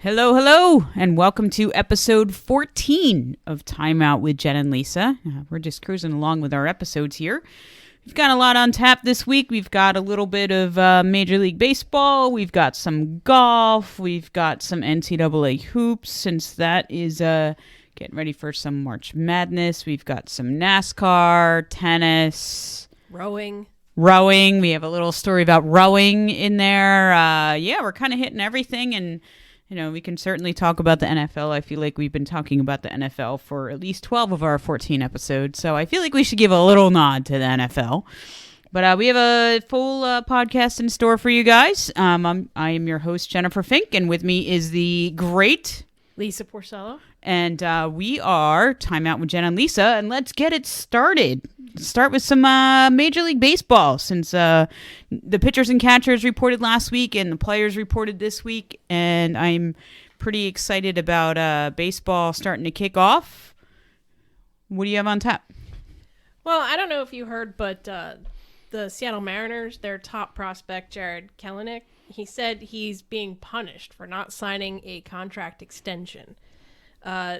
Hello, hello, and welcome to episode 14 of Time Out with Jen and Lisa. We're just cruising along with our episodes here. We've got a lot on tap this week. We've got a little bit of Major League Baseball. We've got some golf. We've got some NCAA hoops, since that is getting ready for some March Madness. We've got some NASCAR, tennis. Rowing. We have a little story about rowing in there. We're kind of hitting everything, and we can certainly talk about the NFL. I feel like we've been talking about the NFL for at least 12 of our 14 episodes, so I feel like we should give a little nod to the NFL. But we have a full podcast in store for you guys. I am your host, Jennifer Fink, and with me is the great Lisa Porcello. And we are Time Out with Jen and Lisa, and let's get it started. Start with some Major League Baseball, since the pitchers and catchers reported last week and the players reported this week, and I'm pretty excited about baseball starting to kick off. What do you have on tap? Well, I don't know if you heard, but the Seattle Mariners, their top prospect, Jared Kelenic, he said he's being punished for not signing a contract extension.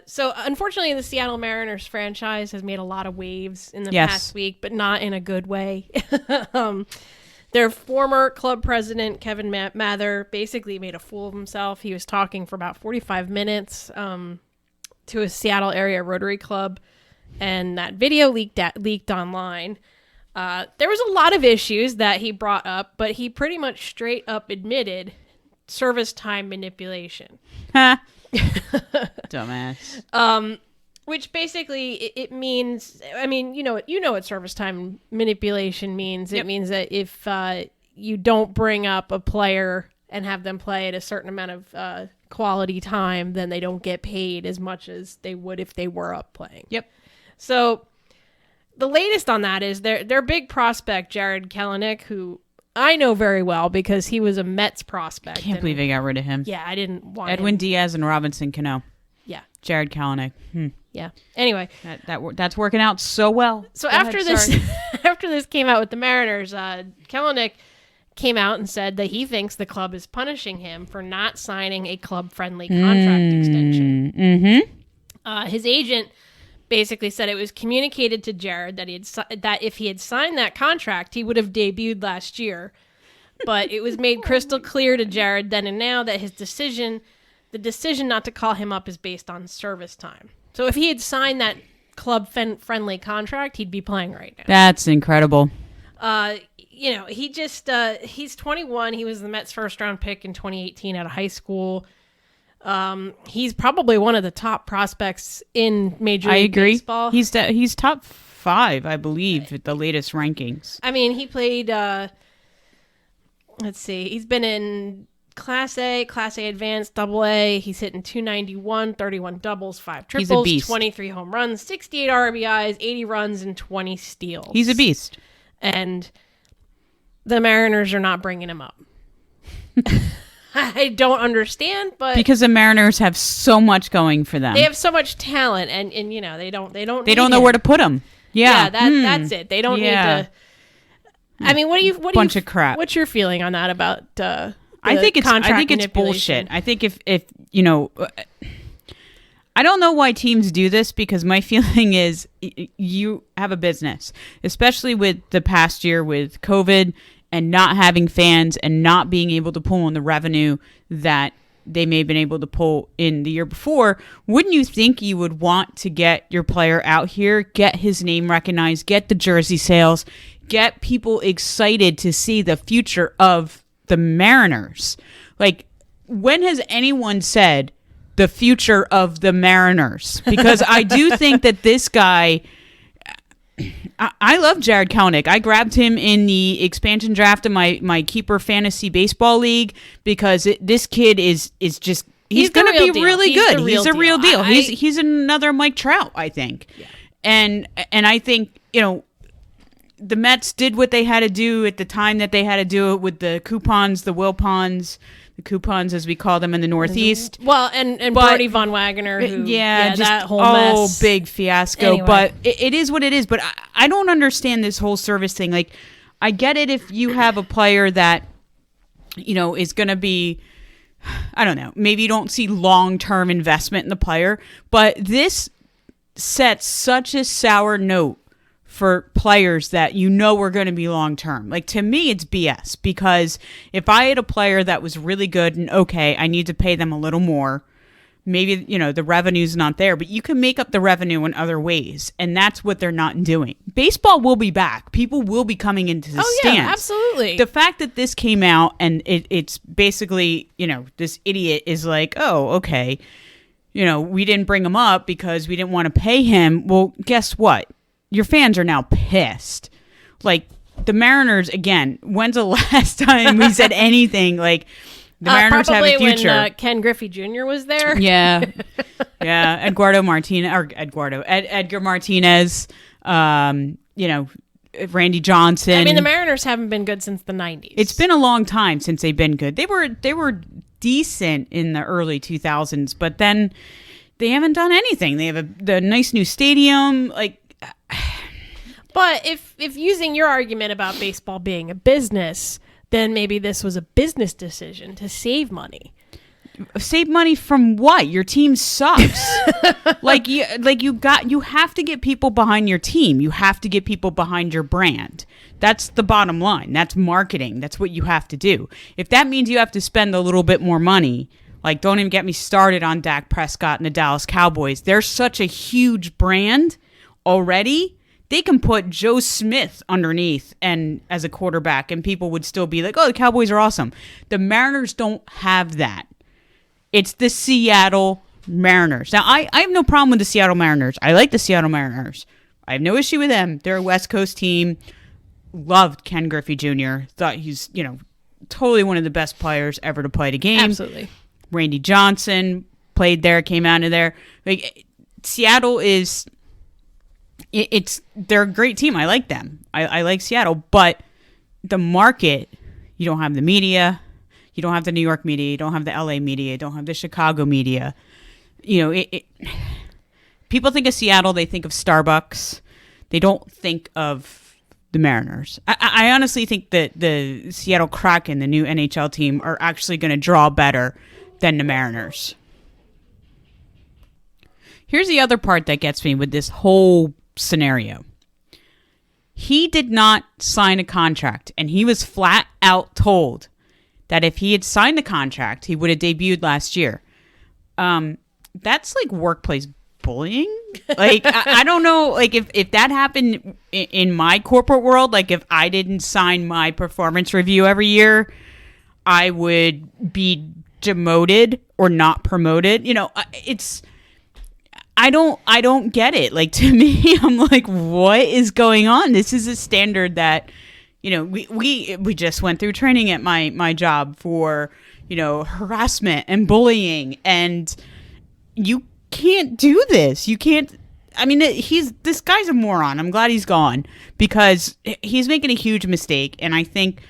So unfortunately, the Seattle Mariners franchise has made a lot of waves in the past week, but not in a good way. Their former club president, Kevin Mather, basically made a fool of himself. He was talking for about 45 minutes to a Seattle area Rotary Club, and that video leaked online. There was a lot of issues that he brought up, but he pretty much straight up admitted service time manipulation. Dumbass. Which basically it means, I mean, you know what service time manipulation means. It means that if you don't bring up a player and have them play at a certain amount of quality time, then they don't get paid as much as they would if they were up playing. Yep. So the latest on that is their big prospect, Jared Kelenic, who I know very well because he was a Mets prospect. Can't believe they got rid of him. Yeah, I didn't want Edwin him. Diaz and Robinson Cano. Yeah. Jared Kelenic. Yeah. Anyway, that's working out so well. So after this came out with the Mariners, Kelenic came out and said that he thinks the club is punishing him for not signing a club-friendly contract extension. Mm-hmm. His agent basically said it was communicated to Jared that that if he had signed that contract, he would have debuted last year. But it was made crystal clear to Jared then and now that the decision not to call him up is based on service time. So if he had signed that club-friendly contract, he'd be playing right now. That's incredible. He's 21. He was the Mets' first-round pick in 2018 out of high school. He's probably one of the top prospects in Major League Baseball. He's top 5, I believe, at the latest rankings. I mean, he played, he's been in Class A Advanced, Double A. He's hitting 291, 31 doubles, 5 triples, He's a beast. 23 home runs, 68 RBIs, 80 runs, and 20 steals. He's a beast. And the Mariners are not bringing him up. I don't understand, but because the Mariners have so much going for them. They have so much talent, and they don't know where to put him. Yeah, that's it. They don't need to. I mean, bunch of crap. What's your feeling on that about? I think it's bullshit. I think if I don't know why teams do this, because my feeling is you have a business, especially with the past year with COVID and not having fans and not being able to pull in the revenue that they may have been able to pull in the year before. Wouldn't you think you would want to get your player out here, get his name recognized, get the jersey sales, get people excited to see the future of the Mariners? Like, when has anyone said the future of the Mariners? Because I do think that this guy, I love Jared Kelenic. I grabbed him in the expansion draft of my keeper fantasy baseball league because this kid is just he's going to be really good. He's a real deal. He's another Mike Trout, I think. Yeah. And I think, the Mets did what they had to do at the time that they had to do it with the coupons, the Wilpons, the coupons as we call them in the Northeast. Well, and Brody Von Wagner, who, just that whole mess. Big fiasco. Anyway. But it is what it is. But I don't understand this whole service thing. Like, I get it if you have a player that, is going to be I don't know, maybe you don't see long-term investment in the player, but this sets such a sour note for players that you know are going to be long-term. Like, to me, it's BS, because if I had a player that was really good and okay, I need to pay them a little more, maybe, you know, the revenue's not there, but you can make up the revenue in other ways, and that's what they're not doing. Baseball will be back. People will be coming into the stands. Yeah, absolutely. The fact that this came out and it's basically, you know, this idiot is like, oh, okay, you know, we didn't bring him up because we didn't want to pay him. Well, guess what? Your fans are now pissed. Like, the Mariners, again, when's the last time we said anything like the Mariners have a future? When Ken Griffey Jr. was there. Yeah. Yeah. Edgar Martinez, you know, Randy Johnson. I mean, the Mariners haven't been good since the 90s. It's been a long time since they've been good. They were decent in the early 2000s, but then they haven't done anything. They have the nice new stadium, like. But if using your argument about baseball being a business, then maybe this was a business decision to save money. Save money from what? Your team sucks. you have to get people behind your team. You have to get people behind your brand. That's the bottom line. That's marketing. That's what you have to do. If that means you have to spend a little bit more money, like, don't even get me started on Dak Prescott and the Dallas Cowboys. They're such a huge brand already. They can put Joe Smith underneath and as a quarterback, and people would still be like, oh, the Cowboys are awesome. The Mariners don't have that. It's the Seattle Mariners. Now, I have no problem with the Seattle Mariners. I like the Seattle Mariners. I have no issue with them. They're a West Coast team. Loved Ken Griffey Jr. Thought he's, you know, totally one of the best players ever to play the game. Absolutely. Randy Johnson played there, came out of there. Like, Seattle is... they're a great team. I like them. I like Seattle, but the market, you don't have the media, you don't have the New York media, you don't have the LA media, you don't have the Chicago media. You know, people think of Seattle, they think of Starbucks. They don't think of the Mariners. I honestly think that the Seattle Kraken, the new NHL team, are actually going to draw better than the Mariners. Here's the other part that gets me with this whole scenario. He did not sign a contract, and he was flat out told that if he had signed the contract, he would have debuted last year. That's like workplace bullying. Like, I don't know, like, if that happened in my corporate world, like, if I didn't sign my performance review every year, I would be demoted or not promoted. You know, I don't get it. Like, to me, I'm like, what is going on? This is a standard that, you know, we just went through training at my job for, you know, harassment and bullying, and you can't do this. You can't. I mean, this guy's a moron. I'm glad he's gone, because he's making a huge mistake, and I think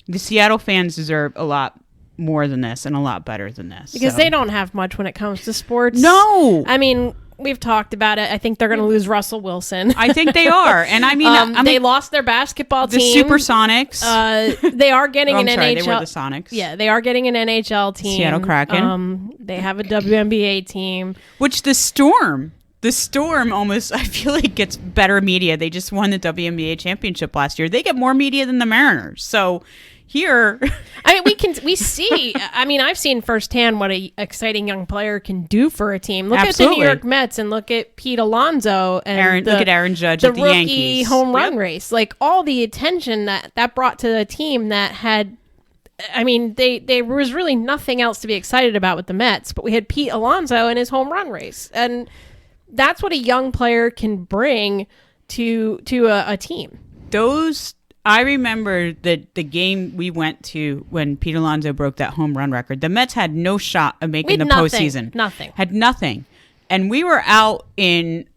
the Seattle fans deserve a lot more than this and a lot better than this. Because they don't have much when it comes to sports. No. I mean, we've talked about it. I think they're going to lose Russell Wilson. I think they are. And I mean, they lost their basketball the team. The Supersonics. They are getting an NHL. They were the Sonics. Yeah, they are getting an NHL team. Seattle Kraken. They have a WNBA team. Which the Storm almost, I feel like, gets better media. They just won the WNBA championship last year. They get more media than the Mariners. So here, I mean, we see. I mean, I've seen firsthand what a exciting young player can do for a team. Look at the New York Mets and look at Pete Alonso and look at Aaron Judge the at the rookie Yankees. home run race. Like, all the attention that brought to the team that had. I mean, there was really nothing else to be excited about with the Mets, but we had Pete Alonso and his home run race, and that's what a young player can bring to a team. I remember the game we went to when Pete Alonso broke that home run record. The Mets had no shot of making the postseason. Nothing. Had nothing. And we were out in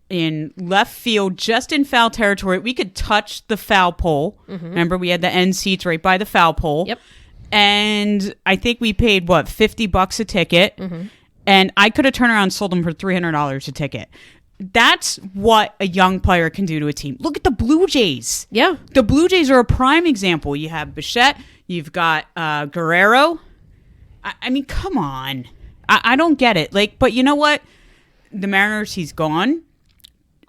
left field, just in foul territory. We could touch the foul pole. Mm-hmm. Remember, we had the end seats right by the foul pole. Yep. And I think we paid, $50 a ticket. Mm-hmm. And I could have turned around and sold them for $300 a ticket. That's what a young player can do to a team. Look at the Blue Jays. Yeah. The Blue Jays are a prime example. You have Bichette. You've got Guerrero. I mean, come on. I don't get it. Like, but you know what? The Mariners, he's gone.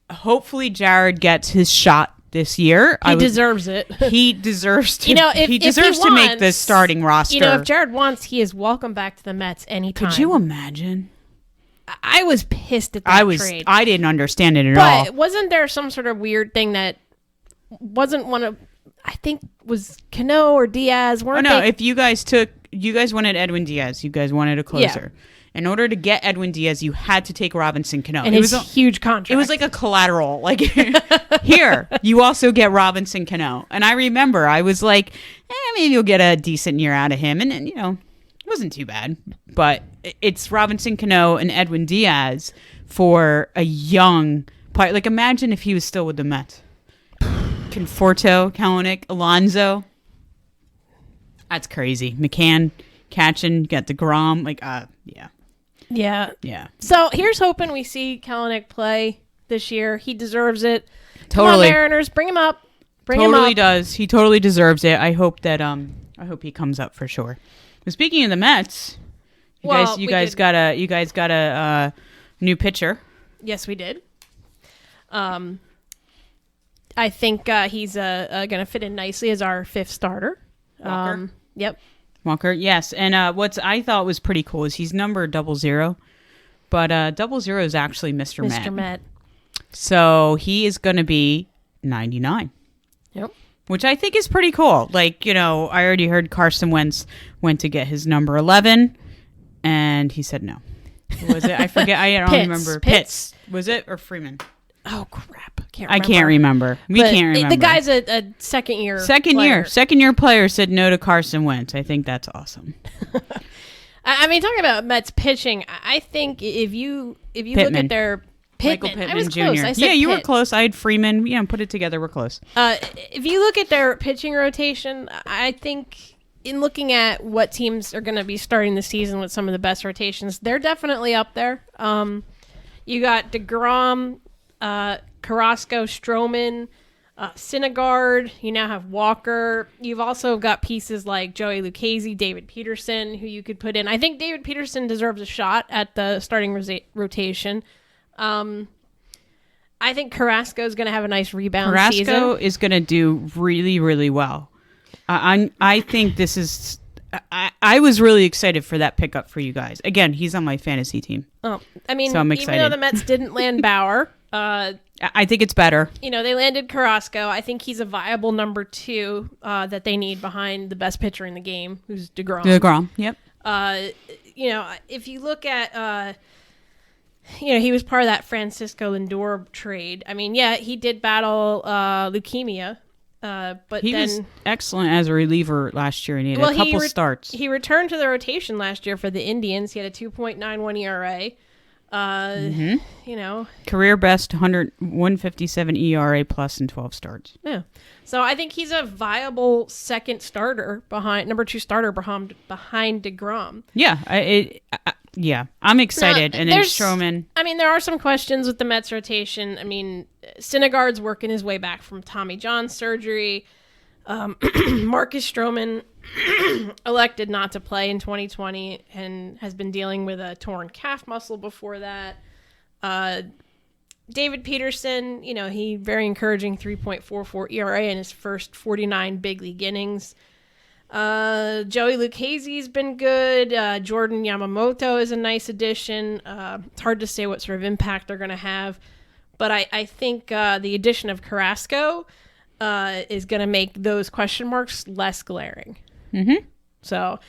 Hopefully Jared gets his shot this year. He deserves it. He deserves to. If he to make the starting roster. If Jared wants, he is welcome back to the Mets anytime. Could you imagine? I was pissed at that trade. I didn't understand it at all. But wasn't there some sort of weird thing that wasn't one of? I think was Cano or Diaz. If you guys wanted Edwin Diaz. You guys wanted a closer. Yeah. In order to get Edwin Diaz, you had to take Robinson Cano. And it was a huge contract. It was like a collateral. Like, here, you also get Robinson Cano. And I remember I was like, maybe you'll get a decent year out of him. And it wasn't too bad. But it's Robinson Cano and Edwin Diaz for a young player. Like, imagine if he was still with the Mets. Conforto, Kalanick, Alonso. That's crazy. McCann, Catchin, got DeGrom. Like, yeah. Yeah. So here's hoping we see Kalanick play this year. He deserves it. Totally. Come on, Mariners, bring him up. Totally does. He totally deserves it. I hope that I hope he comes up for sure. But speaking of the Mets, you guys got a new pitcher. Yes, we did. I think he's going to fit in nicely as our fifth starter. Walker. Yep. Walker, yes. And what I thought was pretty cool is he's numbered 00, but 00 is actually Mr. Met. Mr. Met. So he is going to be 99. Yep. Which I think is pretty cool. Like, I already heard Carson Wentz went to get his number 11, and he said no. What was it? I forget. I don't remember. Pitts. Was it? Or Freeman? Oh, crap. I can't remember. We can't remember. The guy's a second year player said no to Carson Wentz. I think that's awesome. I mean, talking about Mets pitching, I think if you look at their Pittman, I was Jr. close. I said you were close. I had Freeman. Put it together. We're close. If you look at their pitching rotation, I think in looking at what teams are going to be starting the season with some of the best rotations, they're definitely up there. You got DeGrom, Carrasco, Stroman, Syndergaard. You now have Walker. You've also got pieces like Joey Lucchesi, David Peterson, who you could put in. I think David Peterson deserves a shot at the starting rotation. I think Carrasco is going to have a nice rebound season. Carrasco is going to do really, really well. I think this is... I was really excited for that pickup for you guys. Again, he's on my fantasy team. Oh, I mean, so I'm excited. Even though the Mets didn't land Bauer... I think it's better. They landed Carrasco. I think he's a viable number 2 that they need behind the best pitcher in the game, who's DeGrom. Yep. If you look at, he was part of that Francisco Lindor trade. I mean, yeah, he did battle leukemia, but he was excellent as a reliever last year, and he had a couple starts. He returned to the rotation last year for the Indians. He had a 2.91 ERA. Career best 157 ERA plus in 12 starts. Yeah. So I think he's a viable second starter number 2 starter behind DeGrom. Yeah. I'm excited. And then Stroman. I mean, there are some questions with the Mets rotation. I mean, Syndergaard's working his way back from Tommy John surgery. Marcus Stroman elected not to play in 2020 and has been dealing with a torn calf muscle before that. David Peterson, he very encouraging 3.44 ERA in his first 49 big league innings. Joey Lucchesi's been good. Jordan Yamamoto is a nice addition. It's hard to say what sort of impact they're going to have, but I think the addition of Carrasco is going to make those question marks less glaring. Mm-hmm. So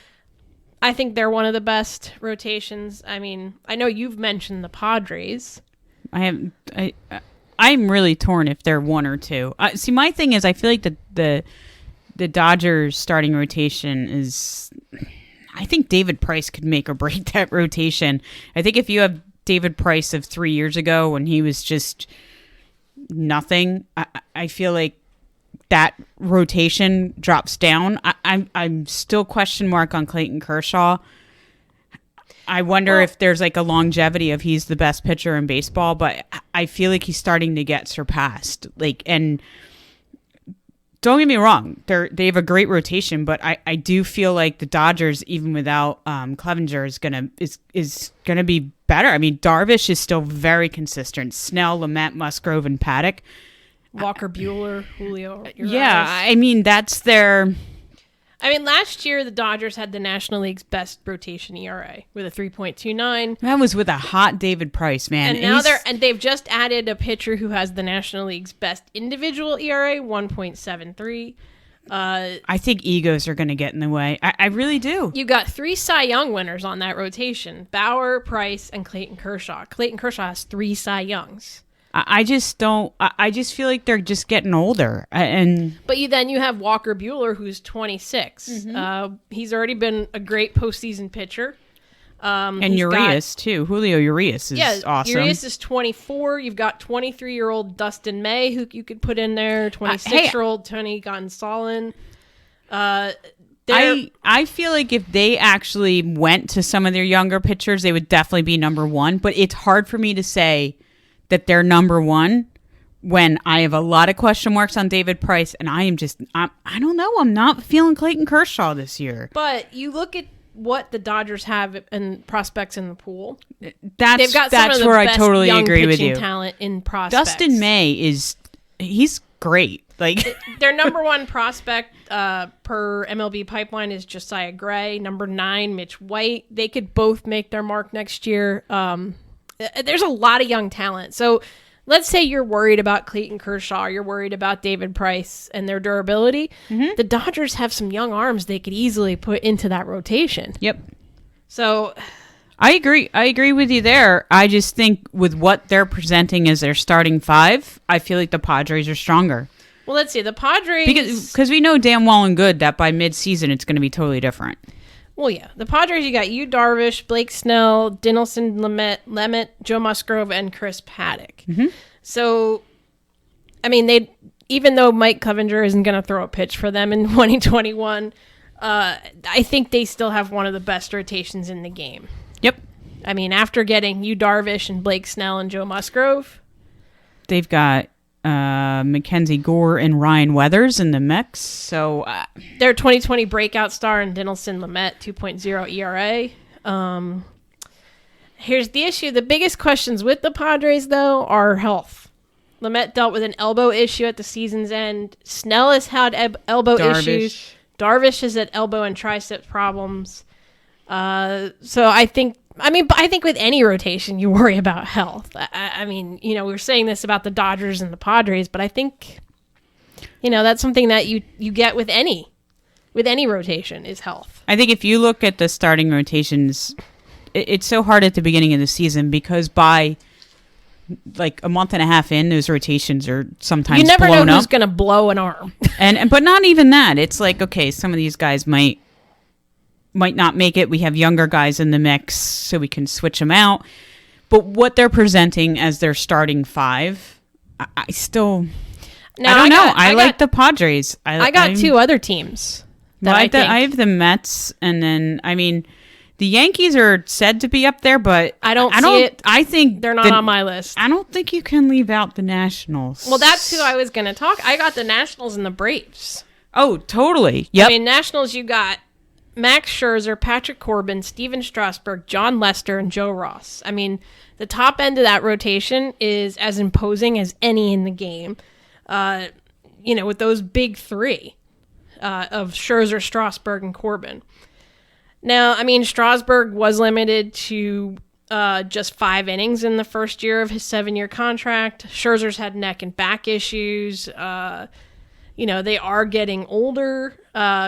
I think they're one of the best rotations. I mean, I know you've mentioned the Padres. I'm really torn if they're 1 or 2. See, my thing is I feel like the Dodgers starting rotation is... I think David Price could make or break that rotation. I think if you have David Price of 3 years ago when he was just nothing, I feel like that rotation drops down. I'm still question mark on Clayton Kershaw. I wonder if there's like a longevity of he's the best pitcher in baseball, but I feel like he's starting to get surpassed. And don't get me wrong, they have a great rotation, but I do feel like the Dodgers, even without Clevenger, is gonna be better. I mean, Darvish is still very consistent. Snell, Lamet, Musgrove, and Paddock. Walker Buehler, Julio. Yeah, I mean that's their. I mean, last year the Dodgers had the National League's best rotation ERA with a 3.29. That was with a hot David Price, man. And now they've just added a pitcher who has the National League's best individual ERA, 1.73. I think egos are going to get in the way. I really do. You got 3 Cy Young winners on that rotation: Bauer, Price, and Clayton Kershaw. Clayton Kershaw has 3 Cy Youngs. I just don't. I just feel like they're just getting older. But you have Walker Buehler, who's 26. Mm-hmm. He's already been a great postseason pitcher. And Urias too. Julio Urias is awesome. Urias is 24. You've got 23-year-old Dustin May, who you could put in there. 26-year-old Tony Gonsolin. I feel like if they actually went to some of their younger pitchers, they would definitely be number one. But it's hard for me to say that they're number one when I have a lot of question marks on David Price, and I don't know. I'm not feeling Clayton Kershaw this year. But you look at what the Dodgers have in prospects in the pool. That's where I totally agree with you. Talent in prospects. Dustin May he's great. Like their number one prospect per MLB pipeline is Josiah Gray. Number 9, Mitch White. They could both make their mark next year. There's a lot of young talent. So let's say you're worried about Clayton Kershaw, you're worried about David Price and their durability. Mm-hmm. The Dodgers have some young arms they could easily put into that rotation. Yep. So I agree with you there. I just think with what they're presenting as their starting 5, I feel like the Padres are stronger. Well, let's see. The Padres... Because we know damn well and good that by mid-season it's going to be totally different. Well, yeah. The Padres, you got Yu Darvish, Blake Snell, Dinelson Lamet, Joe Musgrove, and Chris Paddock. Mm-hmm. So, I mean, even though Mike Clevenger isn't going to throw a pitch for them in 2021, I think they still have one of the best rotations in the game. Yep. I mean, after getting Yu Darvish and Blake Snell and Joe Musgrove, they've got Mackenzie Gore and Ryan Weathers in the mix. So their 2020 breakout star in Dinelson Lamet, 2.0 ERA. Here's the issue. The biggest questions with the Padres, though, are health. Lamet dealt with an elbow issue at the season's end. Snell has had elbow issues. Darvish has had elbow and tricep problems. So I think with any rotation, you worry about health. I mean, we were saying this about the Dodgers and the Padres, but I think, that's something that you get with any rotation is health. I think if you look at the starting rotations, it's so hard at the beginning of the season because by like a month and a half in, those rotations are sometimes you never blown know who's up. going to blow an arm. But not even that. It's like, okay, some of these guys might not make it. We have younger guys in the mix, so we can switch them out. But what they're presenting as their starting 5, I don't know. I like the Padres. I got 2 other teams. I have the Mets, and then the Yankees are said to be up there, but I don't see it. I think they're not on my list. I don't think you can leave out the Nationals. Well, that's who I was going to talk. I got the Nationals and the Braves. Oh, totally. Yep. Nationals, you got Max Scherzer, Patrick Corbin, Steven Strasburg, John Lester, and Joe Ross. The top end of that rotation is as imposing as any in the game. With those big 3 of Scherzer, Strasburg, and Corbin. Now, Strasburg was limited to just 5 innings in the first year of his 7-year contract. Scherzer's had neck and back issues. They are getting older.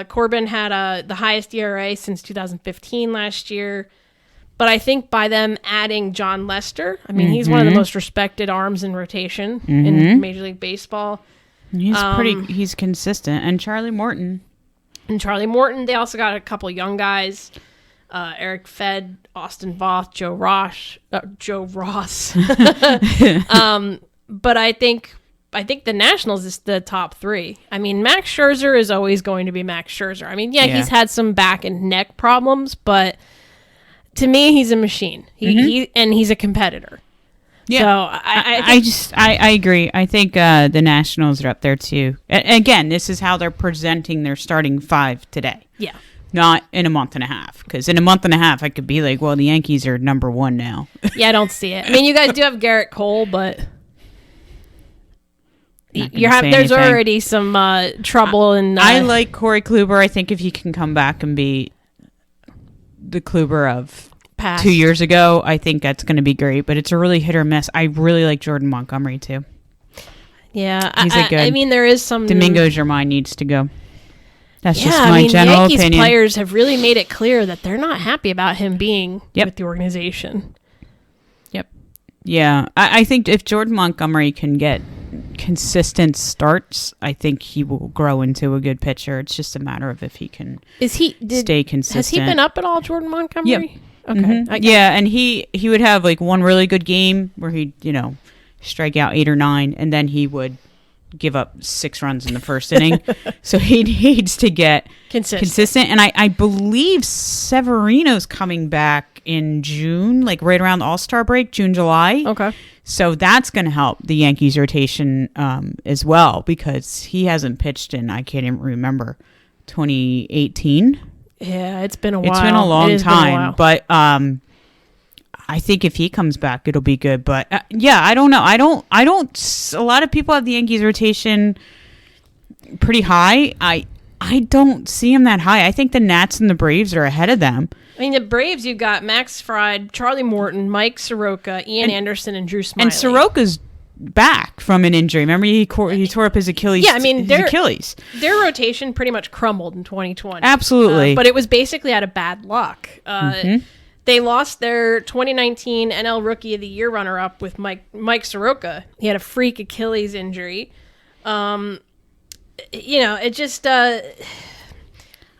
Corbin had the highest ERA since 2015 last year. But I think by them adding John Lester, he's one of the most respected arms in rotation in Major League Baseball. He's consistent. And Charlie Morton. They also got a couple young guys. Eric Fed, Austin Voth, Joe Ross. But I think the Nationals is the top 3. Max Scherzer is always going to be Max Scherzer. He's had some back and neck problems, but to me, he's a machine. He's a competitor. Yeah. So I agree. I think the Nationals are up there too. Again, this is how they're presenting their starting five today. Yeah. Not in a month and a half. Because in a month and a half, I could be like, well, the Yankees are number one now. Yeah, I don't see it. I mean, you guys do have Garrett Cole, but there's already some trouble. I like Corey Kluber. I think if he can come back and be the Kluber of past 2 years ago, I think that's going to be great. But it's a really hit or miss. I really like Jordan Montgomery too. Yeah, he's a good. I mean, there is some. Domingo Germán needs to go. That's just I my mean, general Yankees opinion. players have really made it clear that they're not happy about him being with the organization. Yep. Yeah, I think if Jordan Montgomery can get consistent starts, I think he will grow into a good pitcher. It's just a matter of if he can stay consistent. Has he been up at all, Jordan Montgomery? Yep. Okay. Mm-hmm. Yeah, and he would have like one really good game where he'd, strike out 8 or 9, and then he would give up 6 runs in the first inning. So he needs to get consistent. And I believe Severino's coming back in June, like right around the All-Star break, June, July. Okay. So that's going to help the Yankees rotation as well, because he hasn't pitched in, I can't even remember, 2018. Yeah, it's been a while. It's been a long time. But I think if he comes back, it'll be good. But I don't know. I don't. A lot of people have the Yankees rotation pretty high. I don't see him that high. I think the Nats and the Braves are ahead of them. I mean, the Braves, you've got Max Fried, Charlie Morton, Mike Soroka, Ian Anderson, and Drew Smyly. And Soroka's back from an injury. Remember, he tore up his Achilles. Yeah, I mean, Achilles. Their rotation pretty much crumbled in 2020. Absolutely. But it was basically out of bad luck. They lost their 2019 NL Rookie of the Year runner-up with Mike Soroka. He had a freak Achilles injury. It just...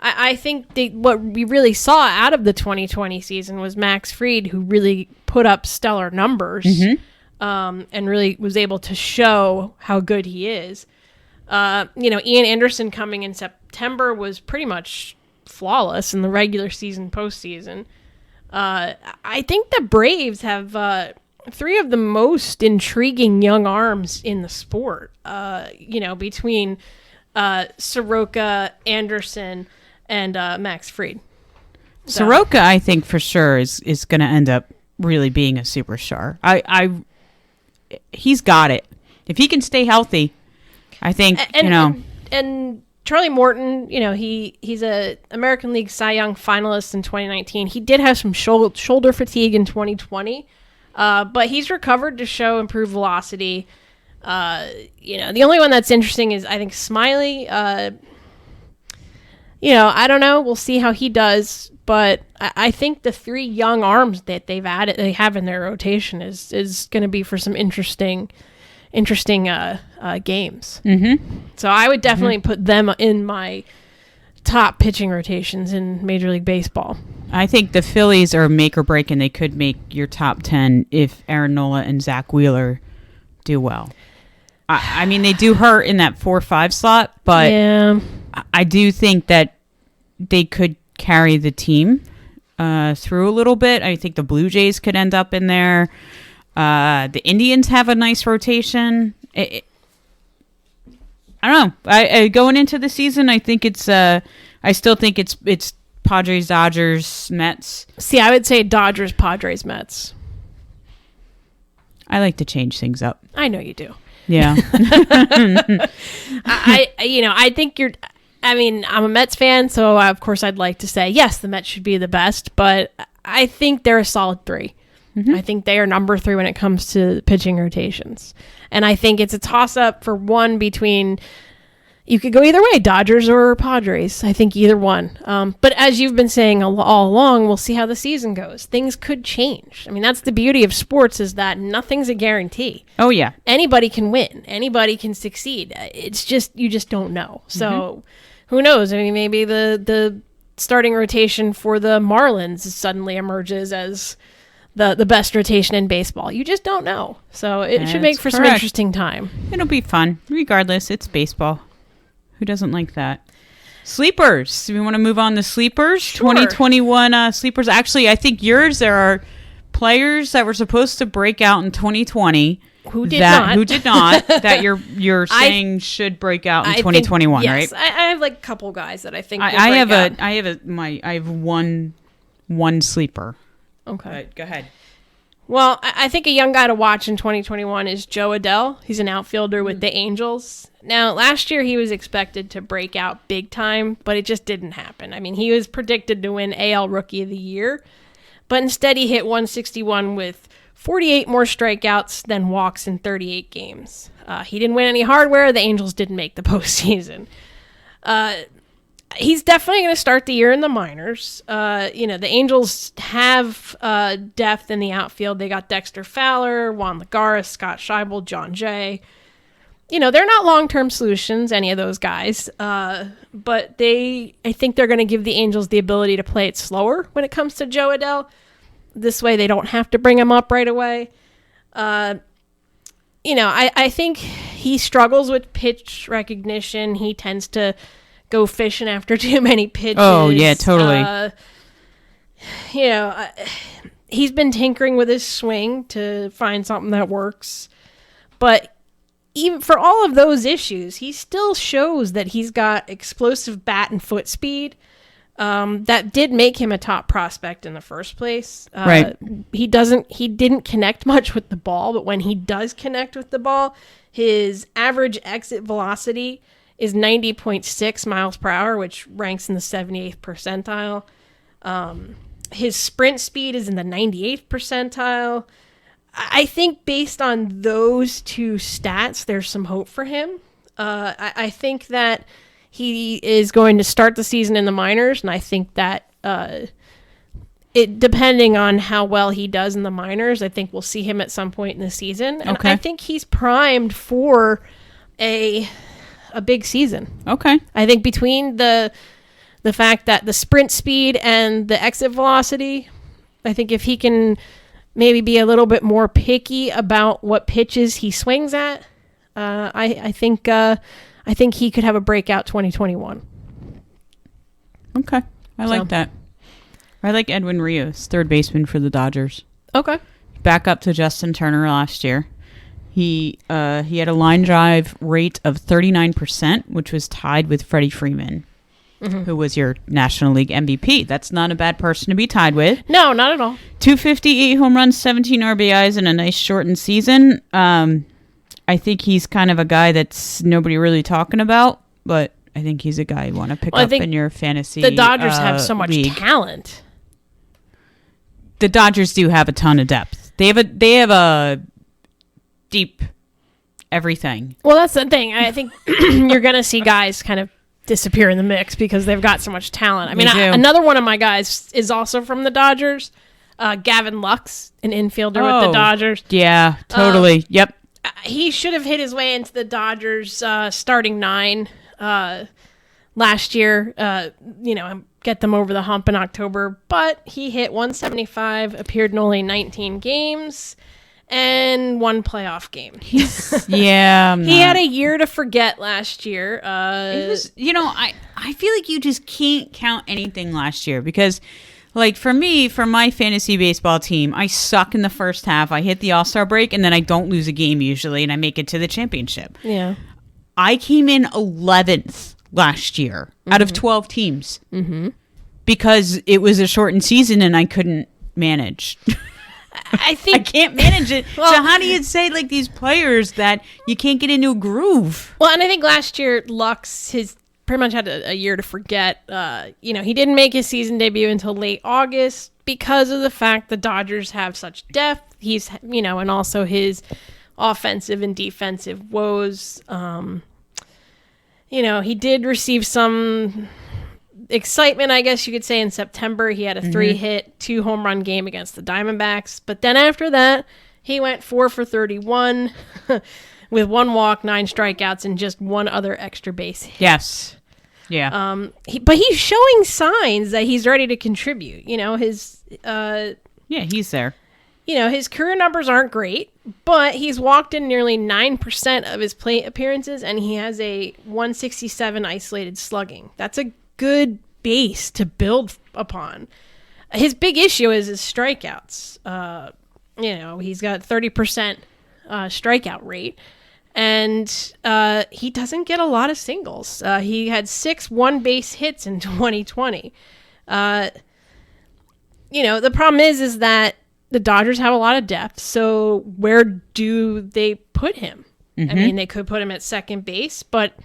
I think what we really saw out of the 2020 season was Max Fried, who really put up stellar numbers and really was able to show how good he is. Ian Anderson coming in September was pretty much flawless in the regular season, postseason. I think the Braves have 3 of the most intriguing young arms in the sport, between Soroka, Anderson, and Max Fried. So. Soroka, I think for sure is going to end up really being a superstar. He's got it. If he can stay healthy, I think, And Charlie Morton, he's a American League Cy Young finalist in 2019. He did have some shoulder fatigue in 2020, but he's recovered to show improved velocity. The only one that's interesting is, I think, Smyly. I don't know. We'll see how he does, but I think the 3 young arms that they have in their rotation is going to be for some interesting games. Mm-hmm. So I would definitely put them in my top pitching rotations in Major League Baseball. I think the Phillies are make or break, and they could make your top 10 if Aaron Nola and Zach Wheeler do well. I mean, they do hurt in that 4-5 slot, but yeah. I do think that they could carry the team through a little bit. I think the Blue Jays could end up in there. The Indians have a nice rotation. I don't know. Going into the season, I think it's. I still think it's Padres, Dodgers, Mets. See, I would say Dodgers, Padres, Mets. I like to change things up. I know you do. Yeah. I think you're. I mean, I'm a Mets fan, so of course I'd like to say yes, the Mets should be the best, but I think they're a solid 3. Mm-hmm. I think they are number 3 when it comes to pitching rotations. And I think it's a toss-up for one between... You could go either way, Dodgers or Padres. I think either one. But as you've been saying all along, we'll see how the season goes. Things could change. I mean, that's the beauty of sports, is that nothing's a guarantee. Oh, yeah. Anybody can win. Anybody can succeed. It's just, you just don't know. So, who knows? I mean, maybe the starting rotation for the Marlins suddenly emerges as... the best rotation in baseball. You just don't know. So it should make for some interesting time. It'll be fun. Regardless, it's baseball. Who doesn't like that? Sleepers. Do we want to move on to sleepers? Sure. 2021 sleepers. Actually, I think yours are players that were supposed to break out in 2020 who did not that you're saying should break out in 2021, think, right? Yes, I have like a couple guys that I think I have one sleeper. Okay. But go ahead. Well, I think a young guy to watch in 2021 is Joe Adell. He's an outfielder with the Angels. Now, last year he was expected to break out big time, but it just didn't happen. I mean, he was predicted to win AL Rookie of the Year, but instead he hit 161 with 48 more strikeouts than walks in 38 games. He didn't win any hardware. The Angels didn't make the postseason. He's definitely going to start the year in the minors. The Angels have depth in the outfield. They got Dexter Fowler, Juan Lagares, Scott Scheibel, John Jay. They're not long-term solutions, any of those guys. But I think they're going to give the Angels the ability to play it slower when it comes to Joe Adell. This way they don't have to bring him up right away. I think he struggles with pitch recognition. He tends to go fishing after too many pitches. Oh, yeah, totally. He's been tinkering with his swing to find something that works. But even for all of those issues, he still shows that he's got explosive bat and foot speed. That did make him a top prospect in the first place. Right. He didn't connect much with the ball, but when he does connect with the ball, his average exit velocity is 90.6 miles per hour, which ranks in the 78th percentile. His sprint speed is in the 98th percentile. I think based on those two stats, there's some hope for him. I think that he is going to start the season in the minors, and I think that depending on how well he does in the minors, I think we'll see him at some point in the season. And I think he's primed for a big season. Okay. I think between the fact that the sprint speed and the exit velocity, I think if he can maybe be a little bit more picky about what pitches he swings at, I think he could have a breakout 2021. Okay. I like that. I like Edwin Rios, third baseman for the Dodgers. Okay. Back up to Justin Turner last year. He had a line drive rate of 39%, which was tied with Freddie Freeman, who was your National League MVP. That's not a bad person to be tied with. No, not at all. 258 home runs, 17 RBIs, and a nice shortened season. I think he's kind of a guy that's nobody really talking about, but I think he's a guy you want to pick up in your fantasy The Dodgers have so much talent. The Dodgers do have a ton of depth. They have a deep everything. Well, that's the thing. I think you're going to see guys kind of disappear in the mix because they've got so much talent. I mean, another one of my guys is also from the Dodgers, Gavin Lux, an infielder with the Dodgers. Yeah, totally. Yep. He should have hit his way into the Dodgers starting nine last year, get them over the hump in October, but he hit 175, appeared in only 19 games, and one playoff game. Yeah. He had a year to forget last year. It was, I feel like you just can't count anything last year because, like, for me, for my fantasy baseball team, I suck in the first half. I hit the All-Star break, and then I don't lose a game usually, and I make it to the championship. Yeah. I came in 11th last year out of 12 teams because it was a shortened season and I couldn't manage. I think I can't manage it. Well, so how do you say, like, these players that you can't get into a groove? Well, and I think last year Lux pretty much had a year to forget. He didn't make his season debut until late August because of the fact the Dodgers have such depth. He's, and also his offensive and defensive woes. He did receive some excitement, I guess you could say, in September. He had a 3-hit, 2-home run game against the Diamondbacks. But then after that, he went 4 for 31 with 1 walk, 9 strikeouts, and just 1 other extra base hit. Yes. Yeah. But he's showing signs that he's ready to contribute. He's there. His career numbers aren't great, but he's walked in nearly 9% of his plate appearances, and he has a 167 isolated slugging. That's a good base to build upon. his big issue is his strikeouts. He's got 30% strikeout rate, and he doesn't get a lot of singles. He had 6 one-base hits in 2020. The problem is that the Dodgers have a lot of depth, so where do they put him? Mm-hmm. I mean, they could put him at second base, but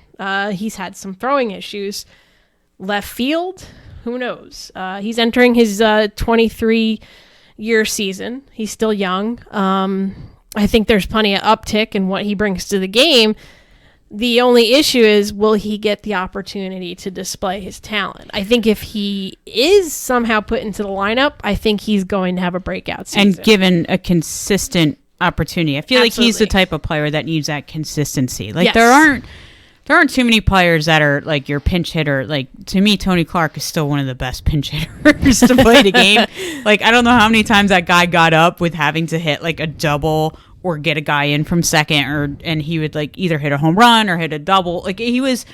he's had some throwing issues. Left field, who knows? He's entering his 23-year season. He's still young. I think there's plenty of uptick in what he brings to the game. The only issue is, will he get the opportunity to display his talent? I think if he is somehow put into the lineup, I think he's going to have a breakout season. And given a consistent opportunity. I feel like he's the type of player that needs that consistency. Like, yes. There aren't too many players that are like your pinch hitter. Like, to me, Tony Clark is still one of the best pinch hitters to play the game. Like, I don't know how many times that guy got up with having to hit like a double or get a guy in from second, and he would like either hit a home run or hit a double. Like, he was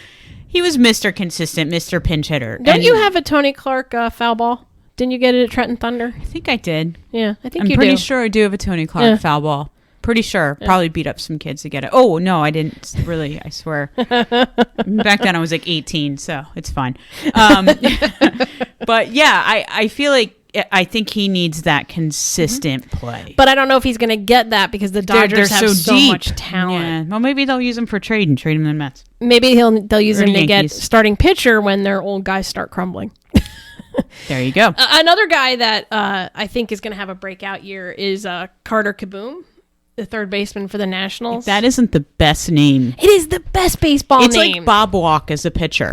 Mr. Consistent, Mr. Pinch Hitter. Don't you have a Tony Clark foul ball? Didn't you get it at Trenton Thunder? I think I did. Yeah, I think I'm you do. pretty sure I do have a Tony Clark foul ball. Pretty sure. Yeah. Probably beat up some kids to get it. Oh, no, I didn't really. I swear. Back then I was like 18, so it's fine. But yeah, I feel like I think he nedes that consistent play. But I don't know if he's going to get that because the Dodgers have so much talent. Yeah. Well, maybe they'll use him for trade him in the Mets. Maybe they'll use him to get starting pitcher when their old guys start crumbling. There you go. Another guy that I think is going to have a breakout year is Carter Kaboom, the third baseman for the Nationals. That isn't the best name. It is the best baseball name. It's like Bob Walk as a pitcher.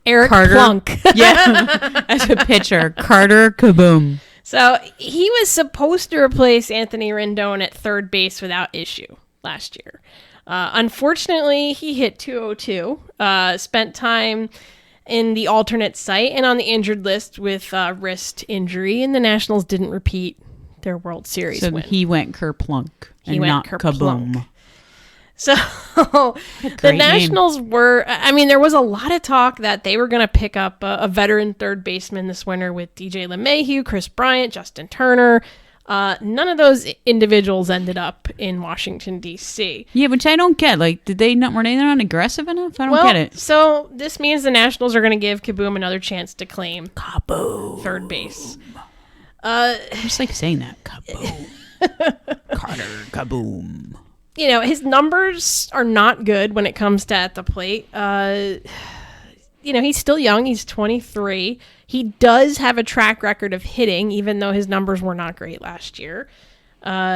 Eric Carter, Plunk. Yeah, as a pitcher. Carter Kaboom. So he was supposed to replace Anthony Rendon at third base without issue last year. Unfortunately, he hit 202, spent time in the alternate site and on the injured list with wrist injury, and the Nationals didn't repeat their World Series win. He went Kerplunk and not Kaboom. So the Nationals were, I mean, there was a lot of talk that they were going to pick up a veteran third baseman this winter with DJ LeMahieu, Chris Bryant, Justin Turner. None of those individuals ended up in Washington, D.C. Yeah, which I don't get. Like, were they not aggressive enough? I don't get it. So this means the Nationals are going to give Kaboom another chance to claim third base. I just like saying that. Kaboom. Carter Kaboom. His numbers are not good when it comes to at the plate. He's still young. He's 23. He does have a track record of hitting, even though his numbers were not great last year.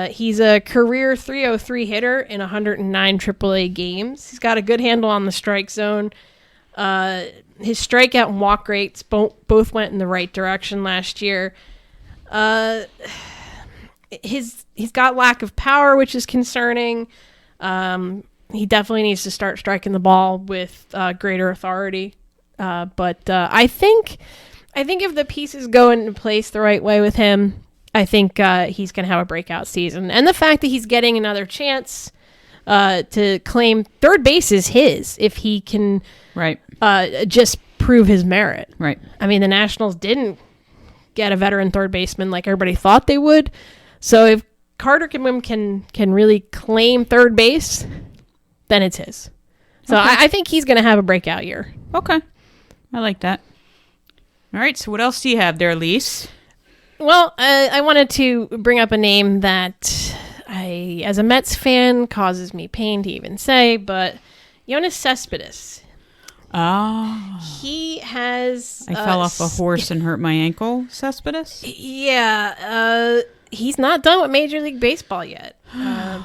He's a career 303 hitter in 109 AAA games. He's got a good handle on the strike zone. His strikeout and walk rates both went in the right direction last year. He's got lack of power, which is concerning. He definitely needs to start striking the ball with greater authority. But I think if the pieces go into place the right way with him, I think he's going to have a breakout season. And the fact that he's getting another chance to claim third base is his if he can just prove his merit. Right. I mean, the Nationals didn't get a veteran third baseman like everybody thought they would. So if Carter Kaboom can really claim third base, then it's his. So okay. I think he's going to have a breakout year. Okay. I like that. All right. So what else do you have there, Lise? Well, I wanted to bring up a name that as a Mets fan, causes me pain to even say, but Yoenis Cespedes. Oh. He has... I fell off a horse and hurt my ankle, Cespedes? Yeah. He's not done with Major League Baseball yet. Man.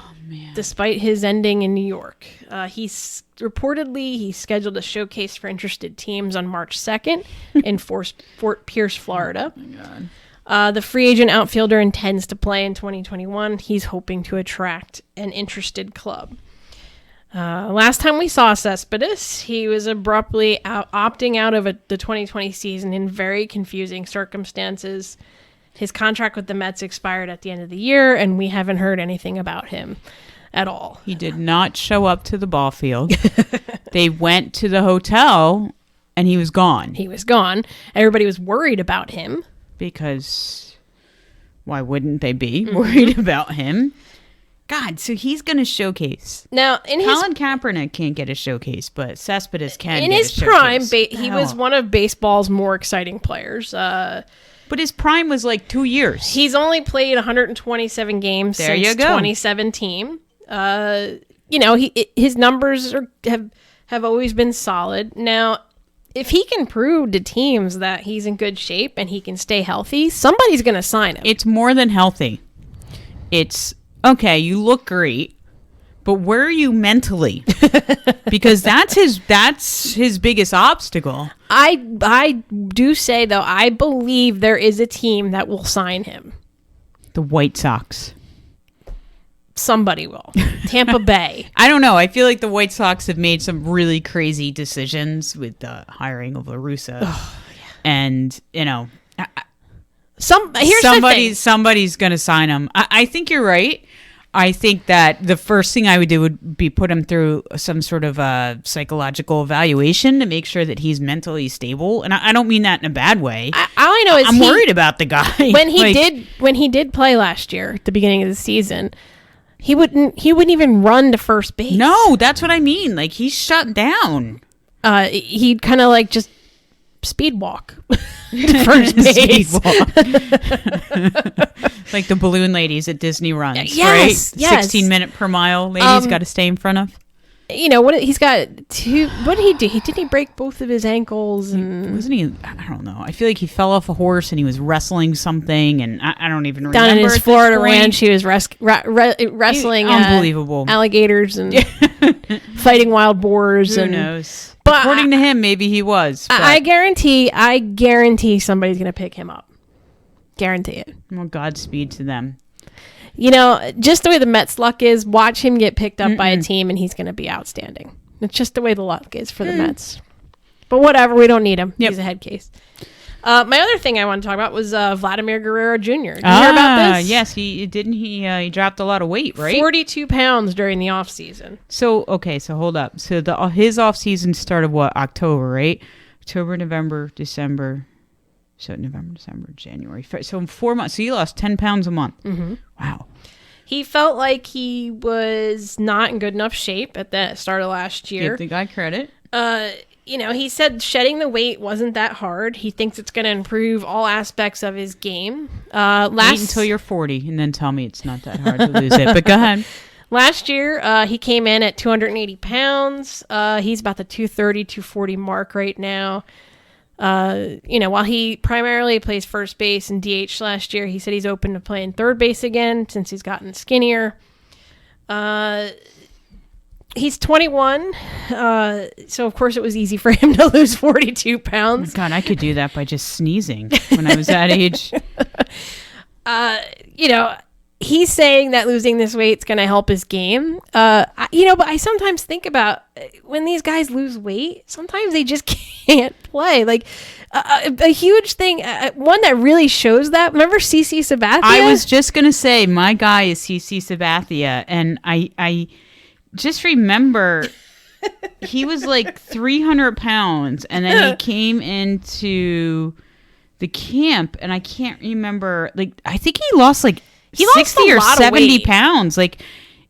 Despite his ending in New York. He's scheduled a showcase for interested teams on March 2nd in Fort Pierce, Florida. Oh, my God. The free agent outfielder intends to play in 2021. He's hoping to attract an interested club. Last time we saw Cespedes, he was abruptly opting out of the 2020 season in very confusing circumstances. His contract with the Mets expired at the end of the year, and we haven't heard anything about him at all. He did not show up to the ball field. They went to the hotel, and he was gone. Everybody was worried about him. because why wouldn't they be worried about him? God, so he's going to showcase. Now, Colin Kaepernick can't get a showcase, but Cespedes can in get his a prime, showcase. he was one of baseball's more exciting players. But his prime was like 2 years. He's only played 127 games since 2017. His numbers have always been solid. Now, if he can prove to teams that he's in good shape and he can stay healthy, somebody's going to sign him. It's more than healthy. It's, okay, you look great, but where are you mentally? Because that's his biggest obstacle. I do say, though, I believe there is a team that will sign him. The White Sox. Somebody will. Tampa Bay. I don't know. I feel like the White Sox have made some really crazy decisions with the hiring of La Russa. Oh, yeah. And, somebody's going to sign him. I think you're right. I think that the first thing I would do would be put him through some sort of a psychological evaluation to make sure that he's mentally stable. And I don't mean that in a bad way. All I know is I'm worried about the guy. When he did play last year at the beginning of the season, he wouldn't even run to first base. No, that's what I mean. Like, he's shut down. He'd kind of like just speed walk to first base. Like the balloon ladies at Disney runs, yes, right? Yes. 16 minute per mile ladies got to stay in front of. He's got two. What did he do? Didn't he break both of his ankles? And wasn't he? I don't know. I feel like he fell off a horse and he was wrestling something, and I don't even remember. Down in his Florida ranch, he was wrestling unbelievable alligators and fighting wild boars. Who and knows? But according to him, maybe he was. But I guarantee somebody's going to pick him up. Guarantee it. Well, Godspeed to them. Just the way the Mets' luck is, watch him get picked up by a team and he's going to be outstanding. It's just the way the luck is for the Mets. But whatever, we don't need him. Yep. He's a head case. My other thing I want to talk about was Vladimir Guerrero Jr. Did you hear about this? Yes, he dropped a lot of weight, right? 42 pounds during the off season. So hold up. So his off season started October, right? October, November, December. So November, December, January. So in 4 months. So he lost 10 pounds a month. Mm-hmm. Wow. He felt like he was not in good enough shape at the start of last year. Give the guy credit. He said shedding the weight wasn't that hard. He thinks it's going to improve all aspects of his game. Wait until you're 40 and then tell me it's not that hard to lose it. But go ahead. Last year, he came in at 280 pounds. He's about the 230, 240 mark right now. While he primarily plays first base and DH last year, he said he's open to playing third base again since he's gotten skinnier. He's 21, so of course it was easy for him to lose 42 pounds. Oh my God, I could do that by just sneezing when I was that age. He's saying that losing this weight is going to help his game. But I sometimes think about when these guys lose weight, sometimes they just can't play. Like a huge thing, one that really shows that. Remember CC Sabathia? I was just going to say, my guy is CC Sabathia, and I just remember he was like 300 pounds, and then he came into the camp, and I can't remember. Like, I think he lost 60 or 70 pounds. Like,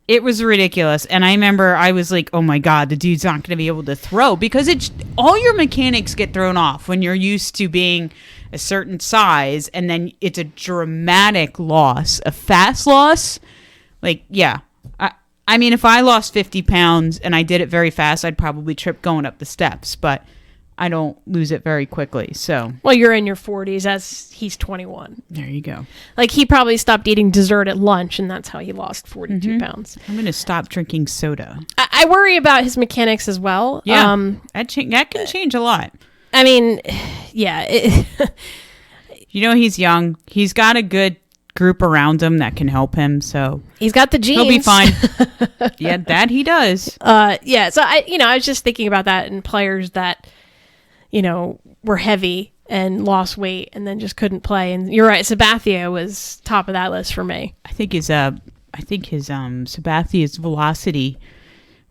it was ridiculous. And I remember I was like, oh my God, the dude's not going to be able to throw, because all your mechanics get thrown off when you're used to being a certain size, and then it's a dramatic loss, a fast loss. Like, yeah. I mean, if I lost 50 pounds and I did it very fast, I'd probably trip going up the steps, but I don't lose it very quickly. So, well, you're in your 40s as he's 21. There you go. Like, he probably stopped eating dessert at lunch, and that's how he lost 42 pounds. I'm going to stop drinking soda. I worry about his mechanics as well. Yeah, that can change a lot. I mean, yeah. He's young. He's got a good group around him that can help him, so he's got the genes. He'll be fine. Yeah, that he does. Yeah. So I was just thinking about that in players that were heavy and lost weight and then just couldn't play. And you're right, Sabathia was top of that list for me. I think his Sabathia's velocity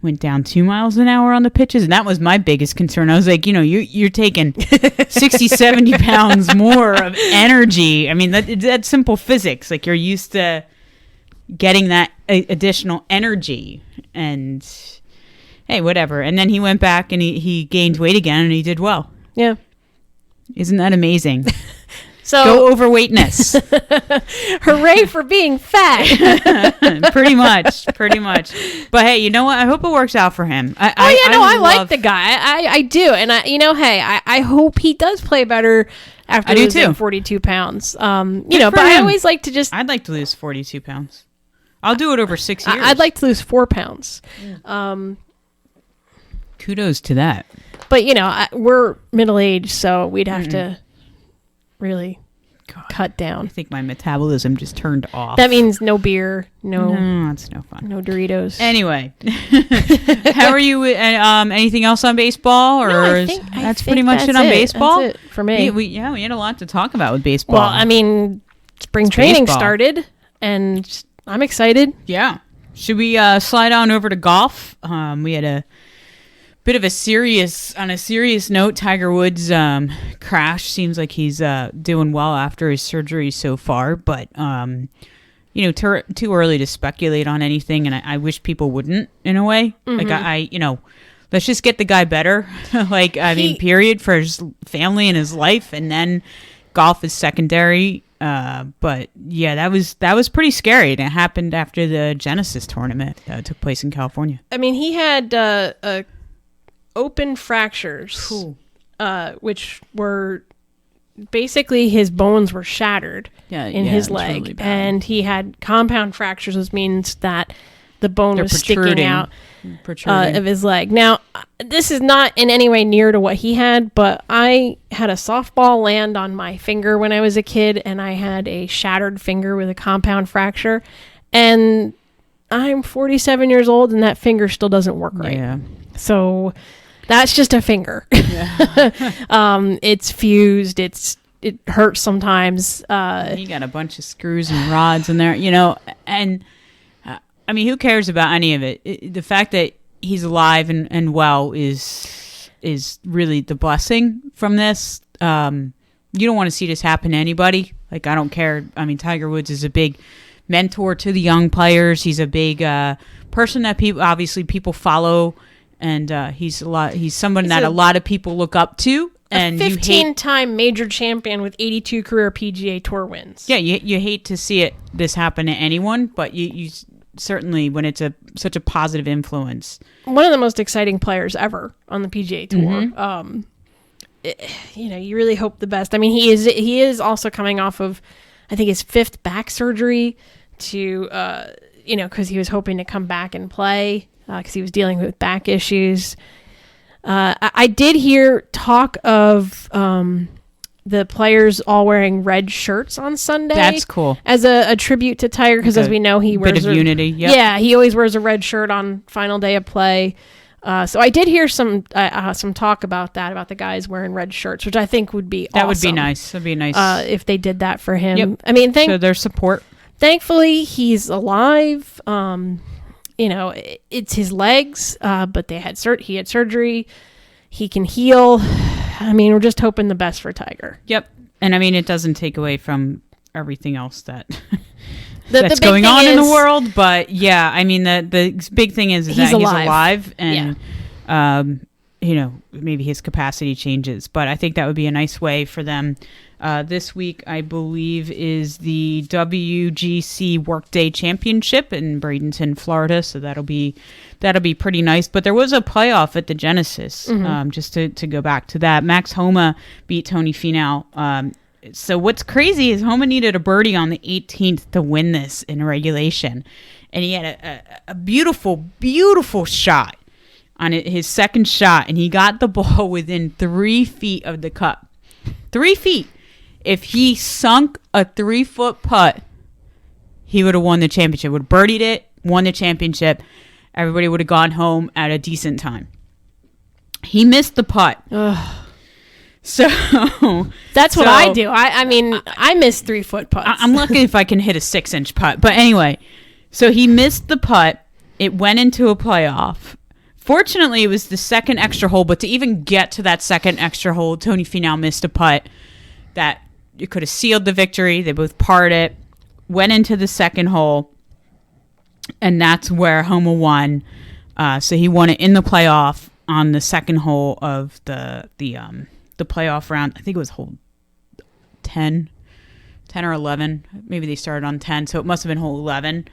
went down 2 miles an hour on the pitches, and that was my biggest concern. I was like, you're taking 60, 70 pounds more of energy. I mean, that's simple physics. Like, you're used to getting that additional energy, and hey, whatever. And then he went back and he gained weight again, and he did well. Yeah. Isn't that amazing? So go overweightness. Hooray for being fat. pretty much. But hey, you know what? I hope it works out for him. I like the guy. I do. And I hope he does play better after losing 42 pounds. But I always like to I'd like to lose 42 pounds. I'll do it over 6 years. I'd like to lose 4 pounds. Kudos to that. But, we're middle-aged, so we'd have to really cut down. I think my metabolism just turned off. That means no beer, no, it's no fun. No Doritos. Anyway, how are you? Anything else on baseball, or I think that's pretty much it on baseball? That's it for me. We had a lot to talk about with baseball. Well, I mean, spring training started, and I'm excited. Yeah. Should we slide on over to golf? We had a bit of a serious note. Tiger Woods crash. Seems like he's doing well after his surgery so far, but too early to speculate on anything, and I wish people wouldn't, in a way. Like let's just get the guy better. Period, for his family and his life, and then golf is secondary. But yeah, that was pretty scary, and it happened after the Genesis tournament took place in California. I mean, he had open fractures, which were basically his bones were shattered in his leg, really, and he had compound fractures, which means that the bone was sticking out of his leg. Now, this is not in any way near to what he had, but I had a softball land on my finger when I was a kid, and I had a shattered finger with a compound fracture, and I'm 47 years old, and that finger still doesn't work right. Yeah. So that's just a finger. Yeah. It's fused. It hurts sometimes. You got a bunch of screws and rods in there, and I mean, who cares about any of it? The fact that he's alive and well is really the blessing from this. You don't want to see this happen to anybody. Like, I don't care. I mean, Tiger Woods is a big mentor to the young players. He's a big person that people follow, and he's someone that a lot of people look up to. And a 15-time major champion with 82 career PGA Tour wins. Yeah, you hate to see this happen to anyone, but you certainly when it's such a positive influence. One of the most exciting players ever on the PGA Tour. Mm-hmm. You really hope the best. I mean, he is also coming off of, I think, his 5th back surgery because he was hoping to come back and play because he was dealing with back issues. I did hear talk of the players all wearing red shirts on Sunday. That's cool. As a tribute to Tiger, because as we know, he wears a bit of unity. Yep. Yeah, he always wears a red shirt on final day of play. So I did hear some talk about that, about the guys wearing red shirts, which I think would be awesome. That would be nice. That'd be nice if they did that for him. Yep. I mean, so their support. Thankfully, he's alive. It's his legs, but he had surgery. He can heal. I mean, we're just hoping the best for Tiger. Yep. And I mean, it doesn't take away from everything else that's going on in the world. But yeah, I mean, the big thing is that he's alive, and maybe his capacity changes. But I think that would be a nice way for them. This week, I believe, is the WGC Workday Championship in Bradenton, Florida. So that'll be pretty nice. But there was a playoff at the Genesis. Mm-hmm. Just to go back to that, Max Homa beat Tony Finau. So what's crazy is Homa needed a birdie on the 18th to win this in regulation, and he had a beautiful, beautiful shot on his second shot, and he got the ball within 3 feet of the cup. 3 feet. If he sunk a 3-foot putt, he would have won the championship. Would have birdied it, won the championship. Everybody would have gone home at a decent time. He missed the putt. Ugh. So that's what I do. I mean, I miss 3-foot putts. I'm lucky if I can hit a 6-inch putt. But anyway, so he missed the putt. It went into a playoff. Fortunately, it was the second extra hole, but to even get to that second extra hole, Tony Finau missed a putt that it could have sealed the victory. They both parred it, went into the second hole, and that's where Homa won. So he won it in the playoff on the second hole of the playoff round. I think it was hole 10 or 11. Maybe they started on 10, so it must have been hole 11.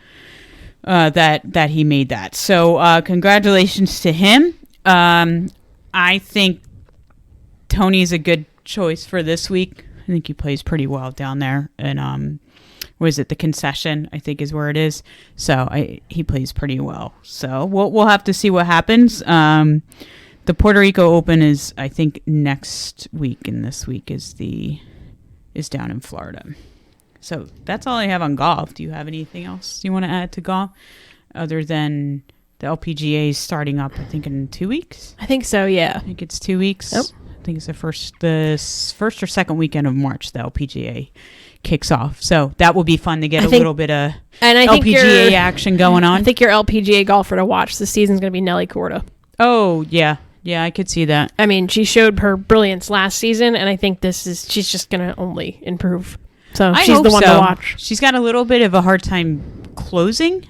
That he made that. So congratulations to him. I think Tony's a good choice for this week. I think he plays pretty well down there. And was it the Concession? I think is where it is. So he plays pretty well. So we'll have to see what happens. The Puerto Rico Open is, I think, next week, and this week is down in Florida. So that's all I have on golf. Do you have anything else you want to add to golf other than the LPGA is starting up, I think, in 2 weeks? I think so, yeah. I think it's 2 weeks. Yep. I think it's the first or second weekend of March the LPGA kicks off. So that will be fun to get a little bit of LPGA action going on. I think your LPGA golfer to watch this season is going to be Nelly Korda. Oh, yeah. Yeah, I could see that. I mean, she showed her brilliance last season, and I think she's just going to only improve. So she's the one to watch. She's got a little bit of a hard time closing.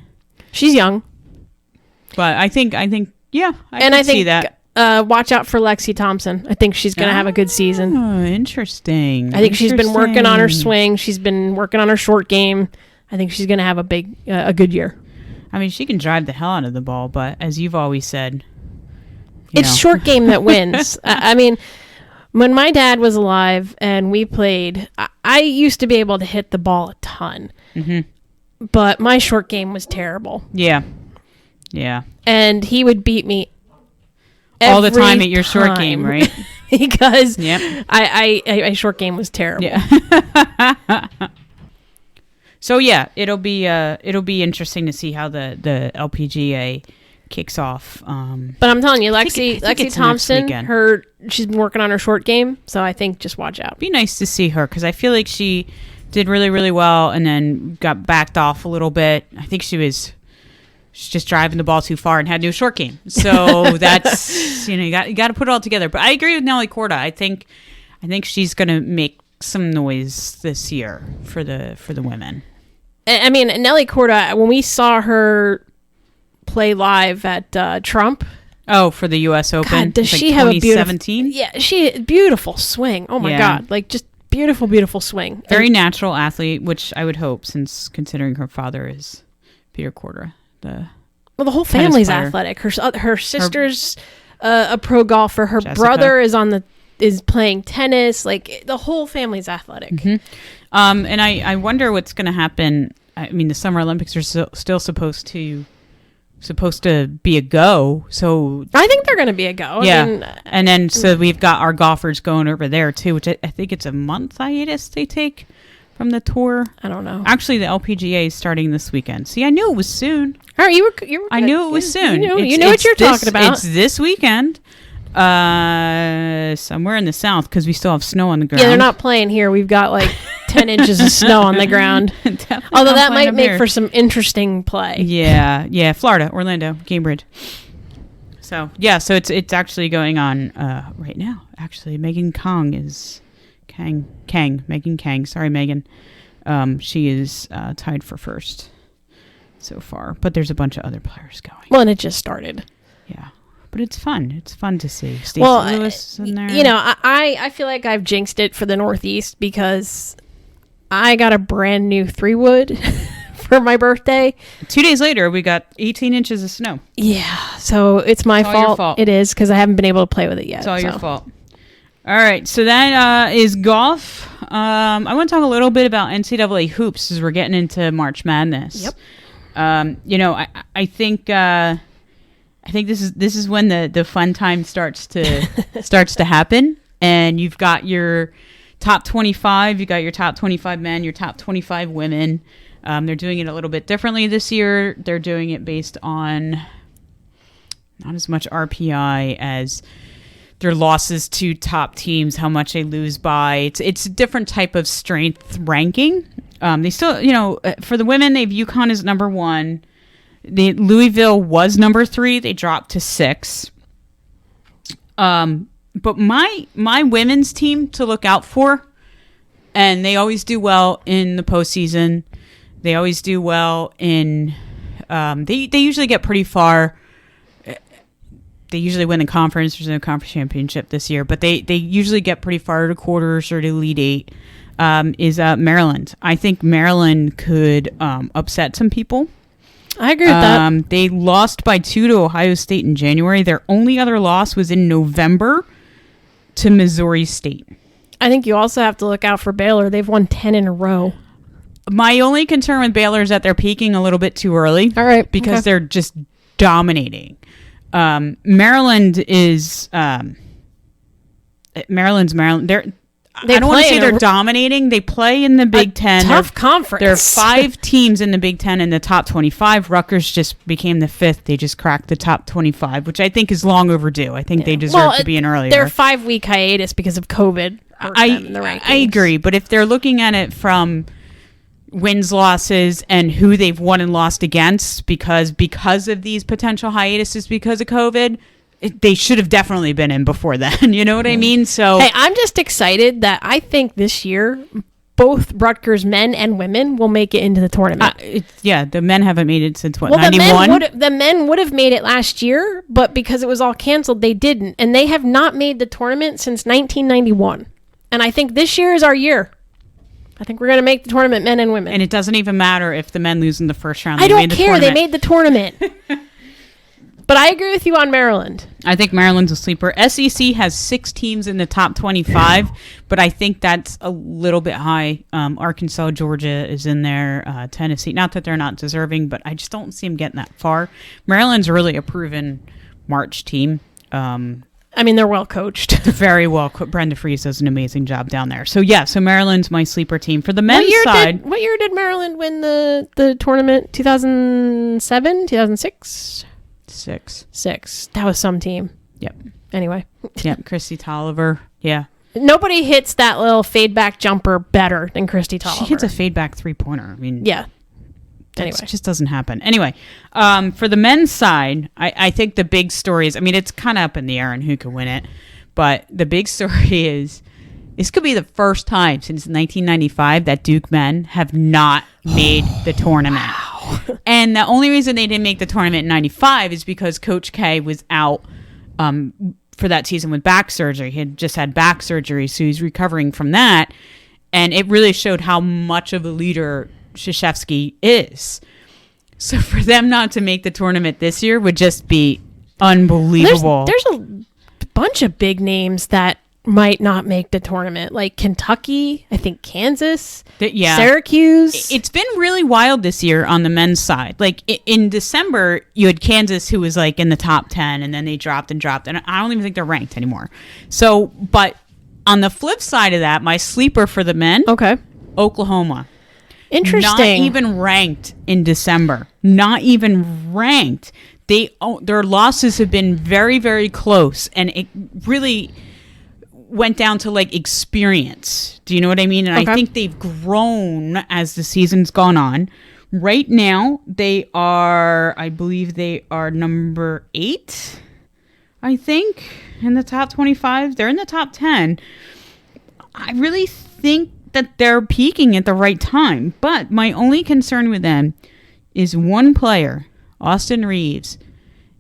She's young. But I think, yeah, I can see that. Watch out for Lexi Thompson. I think she's going to have a good season. Oh, interesting. I think she's been working on her swing. She's been working on her short game. I think she's going to have a good year. I mean, she can drive the hell out of the ball, but as you've always said, it's short game that wins. I mean, when my dad was alive and we played, I used to be able to hit the ball a ton. Mm-hmm. But my short game was terrible. Yeah. Yeah. And he would beat me all the time at your short game, right? Because I short game was terrible. Yeah. So yeah, it'll be interesting to see how the LPGA kicks off. But I'm telling you, Lexi Thompson, she's been working on her short game, so I think just watch out. Be nice to see her because I feel like she did really, really well and then got backed off a little bit. I think she's just driving the ball too far and had no short game. So that's you got to put it all together. But I agree with Nelly Korda. I think she's going to make some noise this year for the women. I mean, Nelly Korda, when we saw her play live at Trump. Oh, for the U.S. Open. God, does she have a beautiful? Yeah, beautiful swing. Oh my God, like just beautiful, beautiful swing. Very natural athlete, which I would hope, since considering her father is Peter Korda. The whole family's athletic. Her sister's a pro golfer. Her Jessica. Brother is playing tennis. Like the whole family's athletic. Mm-hmm. And I wonder what's going to happen. I mean, the Summer Olympics are still supposed to be a go. So I think they're going to be a go. Yeah. I mean, and then so we've got our golfers going over there too, which I think it's a month hiatus they take from the tour. I don't know. Actually, the LPGA is starting this weekend. See, I knew it was soon. All right, you were I knew it was soon. You know what you're talking about. It's this weekend. Somewhere in the south because we still have snow on the ground. Yeah, they're not playing here. We've got like 10 inches of snow on the ground. Although that might make for some interesting play. Yeah. Florida, Orlando, Cambridge. So yeah, so it's actually going on right now. Actually, Megan Kang is Megan Kang. Sorry, Megan. She is tied for first so far, but there's a bunch of other players going. Well, and it just started. Yeah. But it's fun. It's fun to see. Stacey Lewis in there. You know, I feel like I've jinxed it for the Northeast because I got a brand new 3-wood for my birthday. 2 days later, we got 18 inches of snow. Yeah. So it's my fault. It is because I haven't been able to play with it yet. It's all your fault. All right. So that is golf. I want to talk a little bit about NCAA hoops as we're getting into March Madness. Yep. You know, I think this is when the fun time starts to happen, and you've got your top 25, you got your top 25 men, your top 25 women. They're doing it a little bit differently this year. They're doing it based on not as much RPI as their losses to top teams, how much they lose by. It's a different type of strength ranking. They still, for the women, they've UConn as number 1. Louisville was number 3. They dropped to 6. But my women's team to look out for, and they always do well in the postseason. They always do well in. They usually get pretty far. They usually win the conference. There's no conference championship this year, but they usually get pretty far to quarters or to Elite Eight. Is Maryland? I think Maryland could upset some people. I agree with that. They lost by 2 to Ohio State in January. Their only other loss was in November to Missouri State. I think you also have to look out for Baylor. They've won 10 in a row. My only concern with Baylor is that they're peaking a little bit too early. All right. Because they're just dominating. Maryland is Maryland's Maryland. I don't want to say they're dominating. They play in the Big Ten. Tough conference. There are 5 teams in the Big Ten in the top 25. Rutgers just became the 5th. They just cracked the top 25, which I think is long overdue. I think they deserve to be in earlier. They're 5-week hiatus because of COVID. I agree, but if they're looking at it from wins, losses, and who they've won and lost against because of these potential hiatuses because of COVID, they should have definitely been in before then. You know what I mean? So hey, I'm just excited that I think this year both Rutgers men and women will make it into the tournament. The men haven't made it since 91? The men would have made it last year, but because it was all canceled, they didn't. And they have not made the tournament since 1991. And I think this year is our year. I think we're going to make the tournament, men and women. And it doesn't even matter if the men lose in the first round. I don't care. They made the tournament. But I agree with you on Maryland. I think Maryland's a sleeper. SEC has 6 teams in the top 25, but I think that's a little bit high. Arkansas, Georgia is in there. Tennessee, not that they're not deserving, but I just don't see them getting that far. Maryland's really a proven March team. I mean, they're well coached. Very well. Brenda Fries does an amazing job down there. So, so Maryland's my sleeper team. For the men's side. What year did Maryland win the tournament? 2007? 2006? 6. That was some team. Yep. Anyway. Yep. Christy Tolliver. Yeah. Nobody hits that little fade back jumper better than Christy Tolliver. She hits a fade back 3-pointer. I mean. Yeah. Anyway. It just doesn't happen. Anyway, for the men's side, I think the big story is, I mean, it's kind of up in the air on who could win it, but the big story is this could be the first time since 1995 that Duke men have not made the tournament. Wow. And the only reason they didn't make the tournament in 95 is because Coach K was out for that season with back surgery. He had just had back surgery, so he's recovering from that. And it really showed how much of a leader Krzyzewski is. So for them not to make the tournament this year would just be unbelievable. There's a bunch of big names that might not make the tournament, like Kentucky, I think Kansas, Syracuse. It's been really wild this year on the men's side. Like in December, you had Kansas, who was like in the top 10, and then they dropped, and I don't even think they're ranked anymore. So, but on the flip side of that, my sleeper for the men, Oklahoma. Interesting. Not even ranked in December. Not even ranked. Their losses have been very, very close, and it really went down to like experience. Do you know what I mean? And I think they've grown as the season's gone on. Right now, I believe they are number 8, I think, in the top 25. They're in the top 10. I really think that they're peaking at the right time. But my only concern with them is one player, Austin Reeves,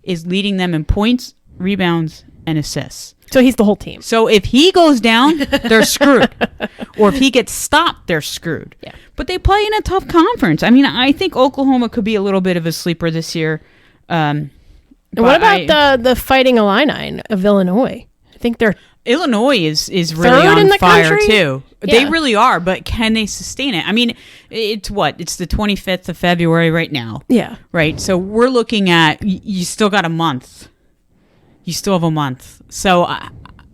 is leading them in points, rebounds, and assists. So he's the whole team. So if he goes down, they're screwed. Or if he gets stopped, they're screwed. Yeah. But they play in a tough conference. I mean, I think Oklahoma could be a little bit of a sleeper this year. And what about the Fighting Illini of Illinois? I think Illinois is really on fire too. Yeah. They really are, but can they sustain it? I mean, it's the 25th of February right now. Yeah. Right. So we're looking at, you still got a month. You still have a month. So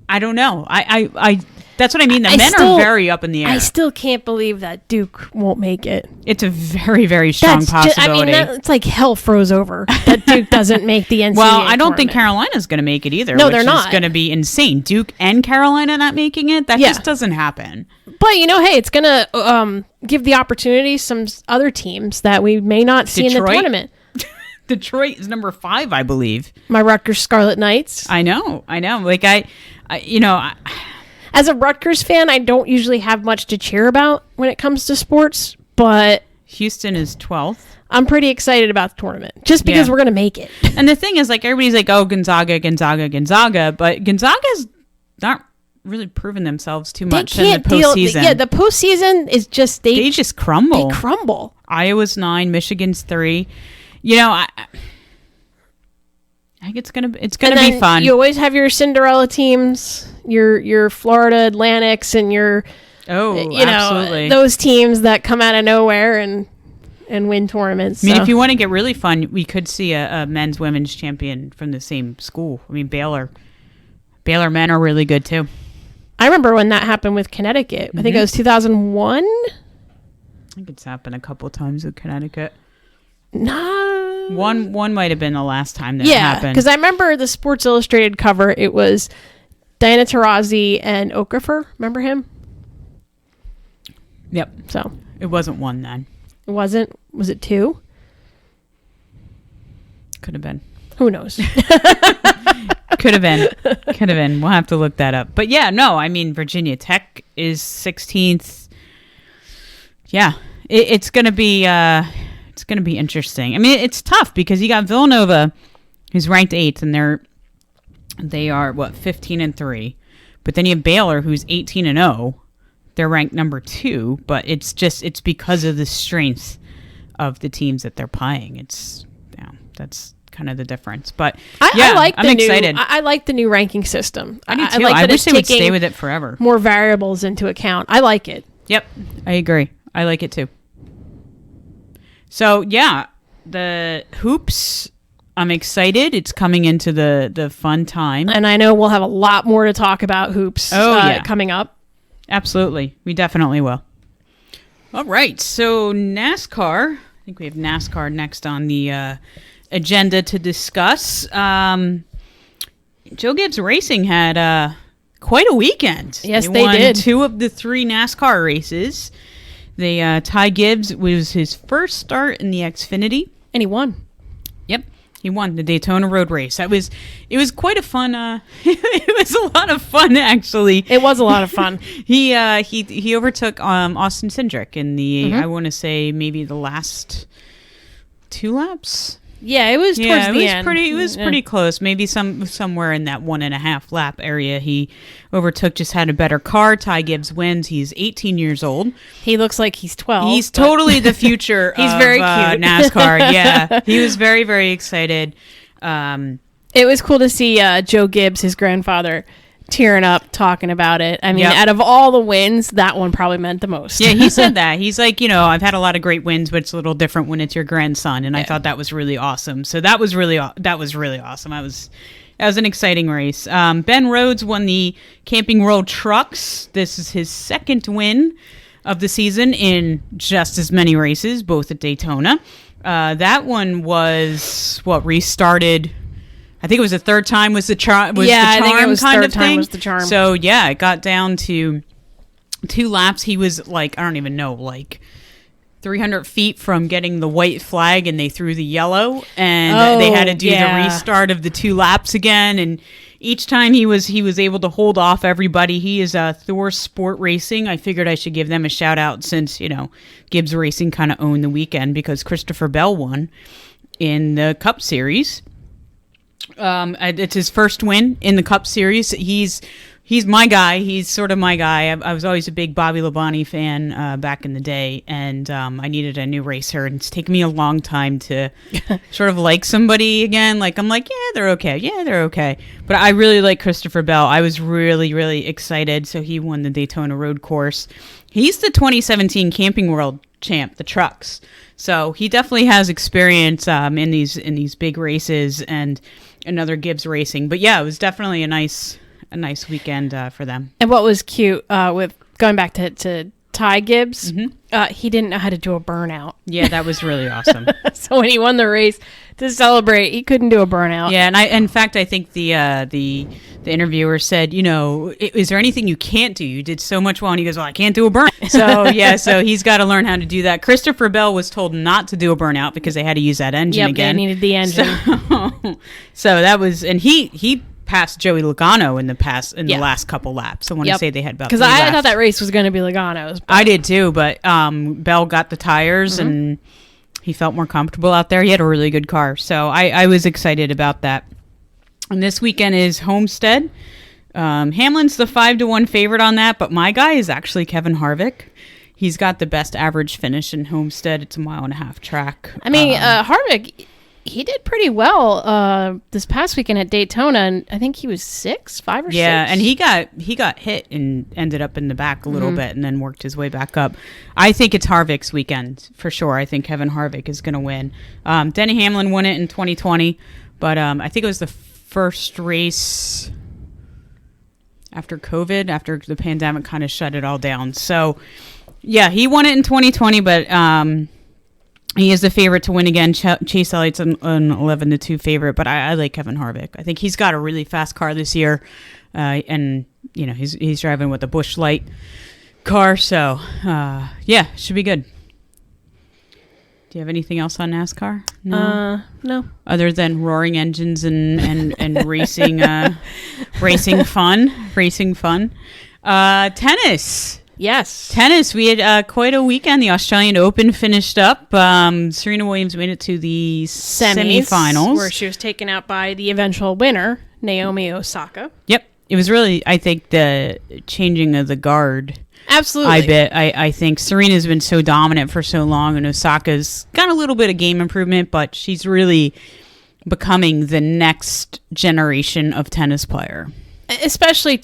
I don't know. I that's what I mean. The men are very up in the air. I still can't believe that Duke won't make it. It's a very, very strong possibility. It's like hell froze over that Duke doesn't make the NCAA Well, I don't think Carolina's going to make it either. No, they're not. It's going to be insane. Duke and Carolina not making it? That just doesn't happen. But, hey, it's going to give the opportunity some other teams that we may not see in the tournament. Detroit is number 5, I believe. My Rutgers Scarlet Knights. I know. Like I as a Rutgers fan, I don't usually have much to cheer about when it comes to sports, but Houston is 12th. I'm pretty excited about the tournament just because we're going to make it. And the thing is, like, everybody's like, oh, Gonzaga, but Gonzaga's not really proven themselves too much in the postseason. The postseason is just they just crumble. They crumble. Iowa's 9, Michigan's 3. I think it's gonna be fun. You always have your Cinderella teams, your Florida Atlantics, and your absolutely those teams that come out of nowhere and win tournaments. I mean, if you want to get really fun, we could see a men's women's champion from the same school. I mean, Baylor men are really good too. I remember when that happened with Connecticut. I think it was 2001. I think it's happened a couple of times with Connecticut. No, one might have been the last time that happened. Because I remember the Sports Illustrated cover. It was Diana Taurasi and Okafor. Remember him? Yep. So it wasn't 1 then. It wasn't. Was it 2? Could have been. Who knows? Could have been. We'll have to look that up. But yeah, no. I mean, Virginia Tech is 16th. Yeah, it's gonna be. It's going to be interesting. I mean, it's tough because you got Villanova, who's ranked 8th, and they are 15-3. But then you have Baylor, who's 18-0. They're ranked number 2, but it's because of the strength of the teams that they're playing. That's kind of the difference. But I'm excited. I like the new ranking system. I do too. I wish they would stay with it forever. More variables into account. I like it. Yep, I agree. I like it too. So, yeah, the hoops, I'm excited. It's coming into the fun time. And I know we'll have a lot more to talk about hoops coming up. Absolutely. We definitely will. All right. So, NASCAR. I think we have NASCAR next on the agenda to discuss. Joe Gibbs Racing had quite a weekend. Yes, they did. 2 of the 3 NASCAR races. Ty Gibbs was his first start in the Xfinity, and he won. Yep, he won the Daytona Road Race. It was quite a fun. It was a lot of fun, actually. It was a lot of fun. He overtook Austin Cindric in the I want to say maybe the last 2 laps. Yeah, it was towards the end. It was pretty close. Maybe somewhere in that 1.5 lap area. He overtook, just had a better car. Ty Gibbs wins. He's 18 years old. He looks like he's 12. He's totally the future he's of very cute. NASCAR. Yeah, he was very, very excited. It was cool to see Joe Gibbs, his grandfather, tearing up talking about it. I mean, out of all the wins, that one probably meant the most. Yeah, he said that. He's like, I've had a lot of great wins, but it's a little different when it's your grandson, and I thought that was really awesome. So that was really awesome. That was an exciting race. Ben Rhodes won the Camping World Trucks. This is his 2nd win of the season in just as many races, both at Daytona. That one was restarted. I think it was the 3rd time was the charm. I think it was kind of thing. Was the charm. So yeah, it got down to 2 laps. He was like, I don't even know, like 300 feet from getting the white flag, and they threw the yellow, and they had to do the restart of the 2 laps again. And each time he was able to hold off everybody. He is Thor Sport Racing. I figured I should give them a shout out since Gibbs Racing kind of owned the weekend because Christopher Bell won in the Cup Series. It's his first win in the Cup Series. He's my guy. He's sort of my guy. I was always a big Bobby Labonte fan back in the day, and I needed a new racer, and it's taken me a long time to sort of like somebody again. Like, I'm like, yeah, they're okay. Yeah, they're okay. But I really like Christopher Bell. I was really, really excited. So he won the Daytona Road Course. He's the 2017 Camping World champ, the trucks. So he definitely has experience in these big races and another Gibbs Racing. But yeah, it was definitely a nice weekend for them. And what was cute with going back to Ty Gibbs, he didn't know how to do a burnout. Yeah, that was really awesome. So when he won the race, to celebrate. He couldn't do a burnout. Yeah, and in fact, I think the interviewer said, is there anything you can't do? You did so much well, and he goes, well, I can't do a burnout. So yeah, so he's got to learn how to do that. Christopher Bell was told not to do a burnout because they had to use that engine again. They needed the engine. So that was, and he passed Joey Logano in the last couple laps. I want to say they had about 3 laps. Because I thought that race was going to be Logano's. I did too, but Bell got the tires and he felt more comfortable out there. He had a really good car, so I was excited about that. And this weekend is Homestead. Hamlin's the 5-1 favorite on that, but my guy is actually Kevin Harvick. He's got the best average finish in Homestead. It's a 1.5 mile track. I mean, Harvick, he did pretty well this past weekend at Daytona, and I think he was 5 or 6. Yeah, and he got hit and ended up in the back a little bit and then worked his way back up. I think it's Harvick's weekend for sure. I think Kevin Harvick is going to win. Denny Hamlin won it in 2020, but I think it was the first race after COVID, after the pandemic kind of shut it all down. So, yeah, he won it in 2020, but he is the favorite to win again. Chase Elliott's an 11-2 favorite, but I like Kevin Harvick. I think he's got a really fast car this year, and he's driving with a Busch Light car, so yeah, should be good. Do you have anything else on NASCAR? No. Other than roaring engines and racing, racing fun. Tennis. Yes. Tennis. We had quite a weekend. The Australian Open finished up. Serena Williams made it to the semifinals, where she was taken out by the eventual winner, Naomi Osaka. Yep. It was really, I think, the changing of the guard. Absolutely. I think Serena's been so dominant for so long, and Osaka's got a little bit of game improvement, but she's really becoming the next generation of tennis player. Especially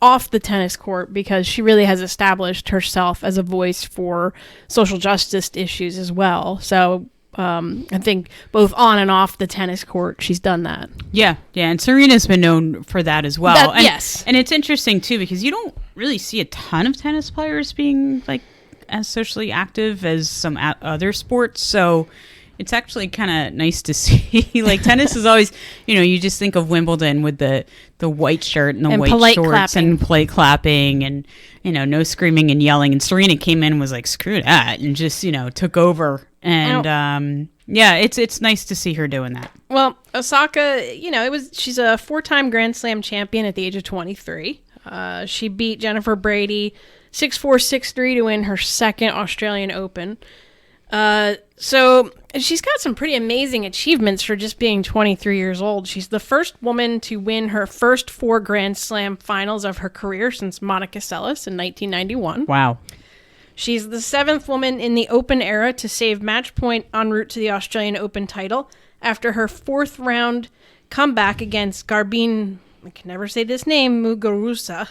off the tennis court, because she really has established herself as a voice for social justice issues as well. So I think both on and off the tennis court, she's done that. Yeah, and Serena's been known for that as well. Yes. And it's interesting, too, because you don't really see a ton of tennis players being like as socially active as some other sports. So it's actually kind of nice to see. Like, tennis is always, you just think of Wimbledon with the white shirt and the white shorts and polite clapping and, no screaming and yelling. And Serena came in and was like, screw that, and just, took over. And, it's nice to see her doing that. Well, Osaka, she's a 4-time Grand Slam champion at the age of 23. She beat Jennifer Brady 6-4, 6-3 to win her second Australian Open. So she's got some pretty amazing achievements for just being 23 years old. She's the first woman to win her first 4 Grand Slam finals of her career since Monica Seles in 1991. Wow. She's the 7th woman in the Open era to save match point en route to the Australian Open title after her 4th round comeback against Garbine, I can never say this name, Muguruza.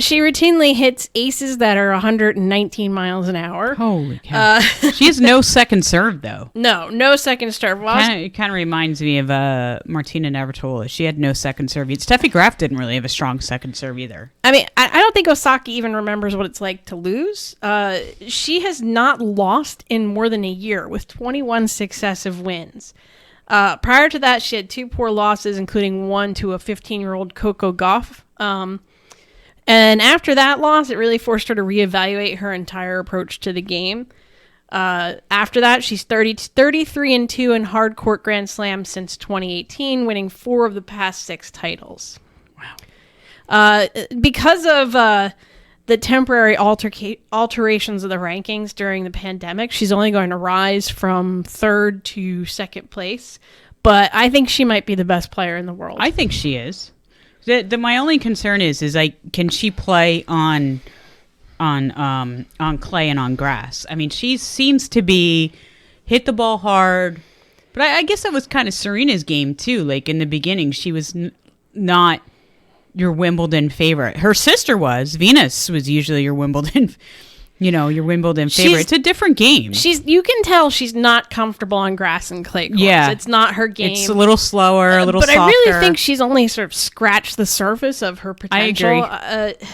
She routinely hits aces that are 119 miles an hour. Holy cow. She has no second serve, though. No second serve. It kind of reminds me of Martina Navratilova. She had no second serve. Steffi Graf didn't really have a strong second serve either. I mean, I don't think Osaka even remembers what it's like to lose. She has not lost in more than a year with 21 successive wins. Prior to that, she had 2 poor losses, including one to a 15-year-old Coco Gauff. And after that loss, it really forced her to reevaluate her entire approach to the game. After that, she's 33-2 in hard court Grand Slams since 2018, winning 4 of the past 6 titles. Wow. Because of the temporary alterations of the rankings during the pandemic, she's only going to rise from 3rd to 2nd place. But I think she might be the best player in the world. I think she is. My only concern is like, can she play on clay and on grass? I mean, she seems to be hit the ball hard, but I guess that was kind of Serena's game too. Like in the beginning, she was not your Wimbledon favorite. Her sister was. Venus was usually your Wimbledon favorite. It's a different game. You can tell she's not comfortable on grass and clay courts. Yeah. It's not her game. It's a little slower, a little softer. But I really think she's only sort of scratched the surface of her potential. I agree.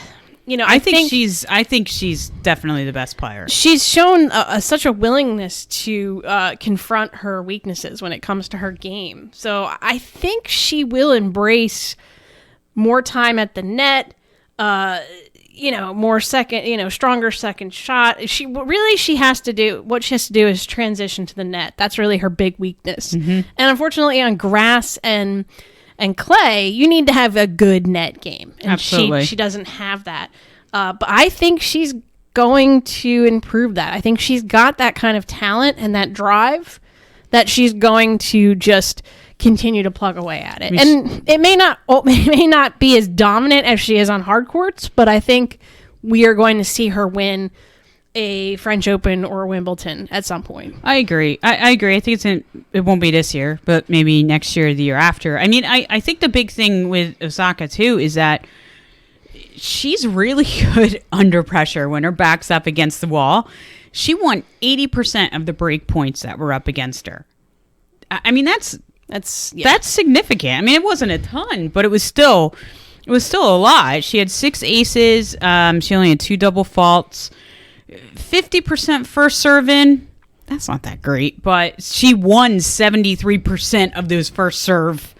I think she's definitely the best player. She's shown such a willingness to confront her weaknesses when it comes to her game. So I think she will embrace more time at the net, more stronger second shot. What she has to do is transition to the net. That's really her big weakness. And unfortunately on grass and clay, you need to have a good net game. And Absolutely. She doesn't have that. But I think she's going to improve that. I think she's got that kind of talent and that drive that she's going to just continue to plug away at it. And it may not be as dominant as she is on hard courts, but I think we are going to see her win a French Open or Wimbledon at some point. I agree. I agree. I think it won't be this year, but maybe next year or the year after. I mean, I think the big thing with Osaka, too, is that she's really good under pressure when her back's up against the wall. She won 80% of the break points that were up against her. I mean, that's significant. I mean, it wasn't a ton, but it was still a lot. She had 6 aces. She only had 2 double faults. 50% first serve in. That's not that great, but she won 73% of those first serves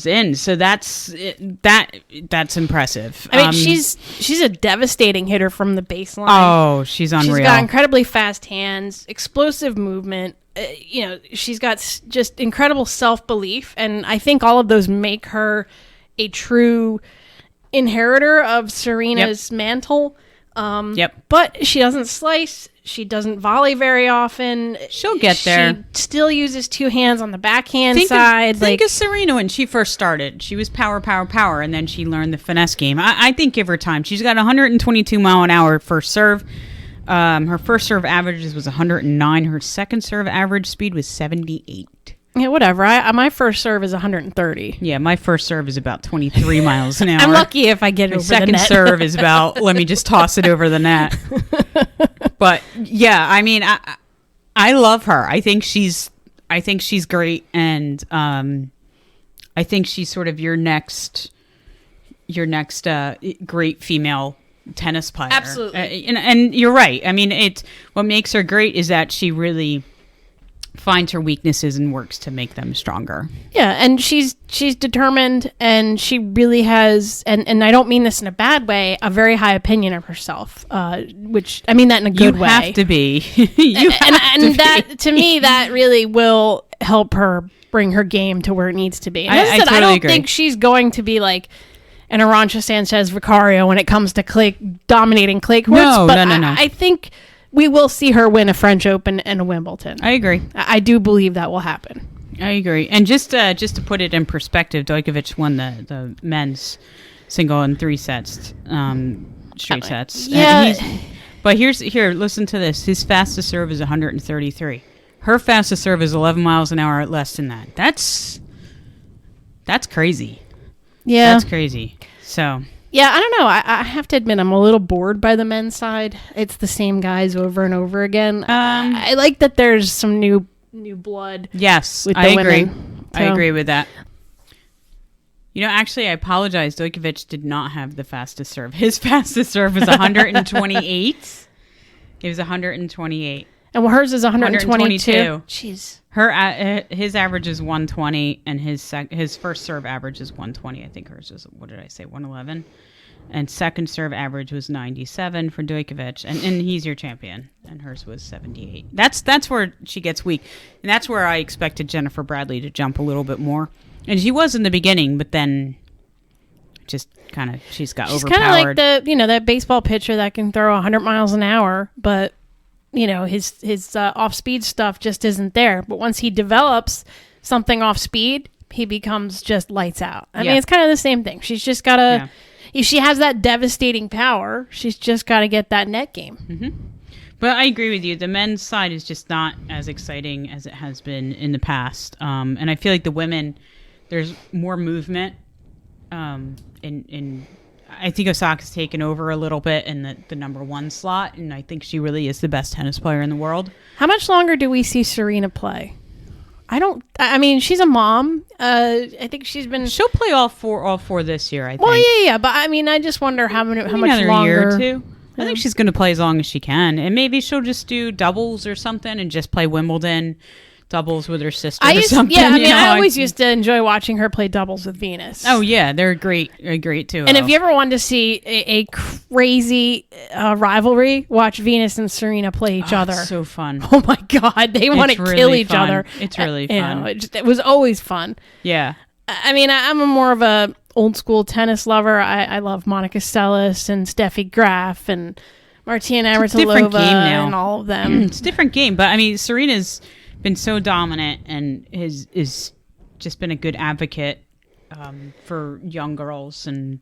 in. So that's impressive. I mean, she's a devastating hitter from the baseline. Oh, she's unreal. She's got incredibly fast hands, explosive movement. She's got just incredible self-belief, and I think all of those make her a true inheritor of Serena's mantle. But she doesn't slice. She doesn't volley very often. She'll get there. She still uses 2 hands on the backhand side. Think of Serena when she first started. She was power, and then she learned the finesse game. I think give her time. She's got 122 mile an hour first serve. Her first serve averages was 109. Her second serve average speed was 78. Yeah, whatever. My first serve is 130. Yeah, my first serve is about 23 miles an hour. I'm lucky if I get it over the net. Second serve is about, let me just toss it over the net. But yeah, I mean, I love her. I think she's great, and I think she's sort of your next great female tennis player. Absolutely. And you're right. I mean, what makes her great is that she really finds her weaknesses and works to make them stronger. Yeah, and she's determined, and she really has, and I don't mean this in a bad way, a very high opinion of herself, which I mean that in a good way. You have to be. To me, that really will help her bring her game to where it needs to be. And I totally I don't agree. think she's going to be like an Arantxa Sanchez Vicario when it comes to dominating clay courts. No. I think we will see her win a French Open and a Wimbledon. I agree. I do believe that will happen. I agree. And just to put it in perspective, Djokovic won the men's single in 3 sets, straight sets. Yeah. But here, listen to this. His fastest serve is 133. Her fastest serve is 11 miles an hour less than that. That's crazy. Yeah. That's crazy. So... Yeah, I don't know. I have to admit, I'm a little bored by the men's side. It's the same guys over and over again. I like that there's some new blood. Yes, with I the agree. Women, I agree with that. Actually, I apologize. Djokovic did not have the fastest serve. His fastest serve was 128. It was 128. And hers is 122. 122. Jeez. His average is 120, and his first serve average is 120. I think hers is, what did I say, 111? And second serve average was 97 for Djokovic, and he's your champion, and hers was 78. That's where she gets weak, and that's where I expected Jennifer Bradley to jump a little bit more, and she was in the beginning, but then just kind of she's overpowered. She's kind of like that baseball pitcher that can throw 100 miles an hour, but his off-speed stuff just isn't there. But once he develops something off-speed, he becomes just lights out. I mean, it's kind of the same thing. She's just got to... Yeah. If she has that devastating power, she's just got to get that net game. Mm-hmm. But I agree with you. The men's side is just not as exciting as it has been in the past. And I feel like the women, there's more movement in I think Osaka's taken over a little bit in the number 1 slot, and I think she really is the best tennis player in the world. How much longer do we see Serena play? I mean, she's a mom. I think she's been. She'll play all four this year, I think. Well, yeah. But I mean, I just wonder how much another longer. Year or two. I think she's going to play as long as she can. And maybe she'll just do doubles or something and just play Wimbledon doubles with her sister or something. Yeah, I mean, I always used to enjoy watching her play doubles with Venus. Oh, yeah. They're great too. And if you ever wanted to see a crazy rivalry, watch Venus and Serena play each other. It's so fun. Oh, my God. They want to kill each other. It's really fun. It was always fun. Yeah. I mean, I'm more of a old school tennis lover. I love Monica Seles and Steffi Graf and Martina Navratilova and all of them. It's a different game, but I mean, Serena's been so dominant and is just been a good advocate for young girls. And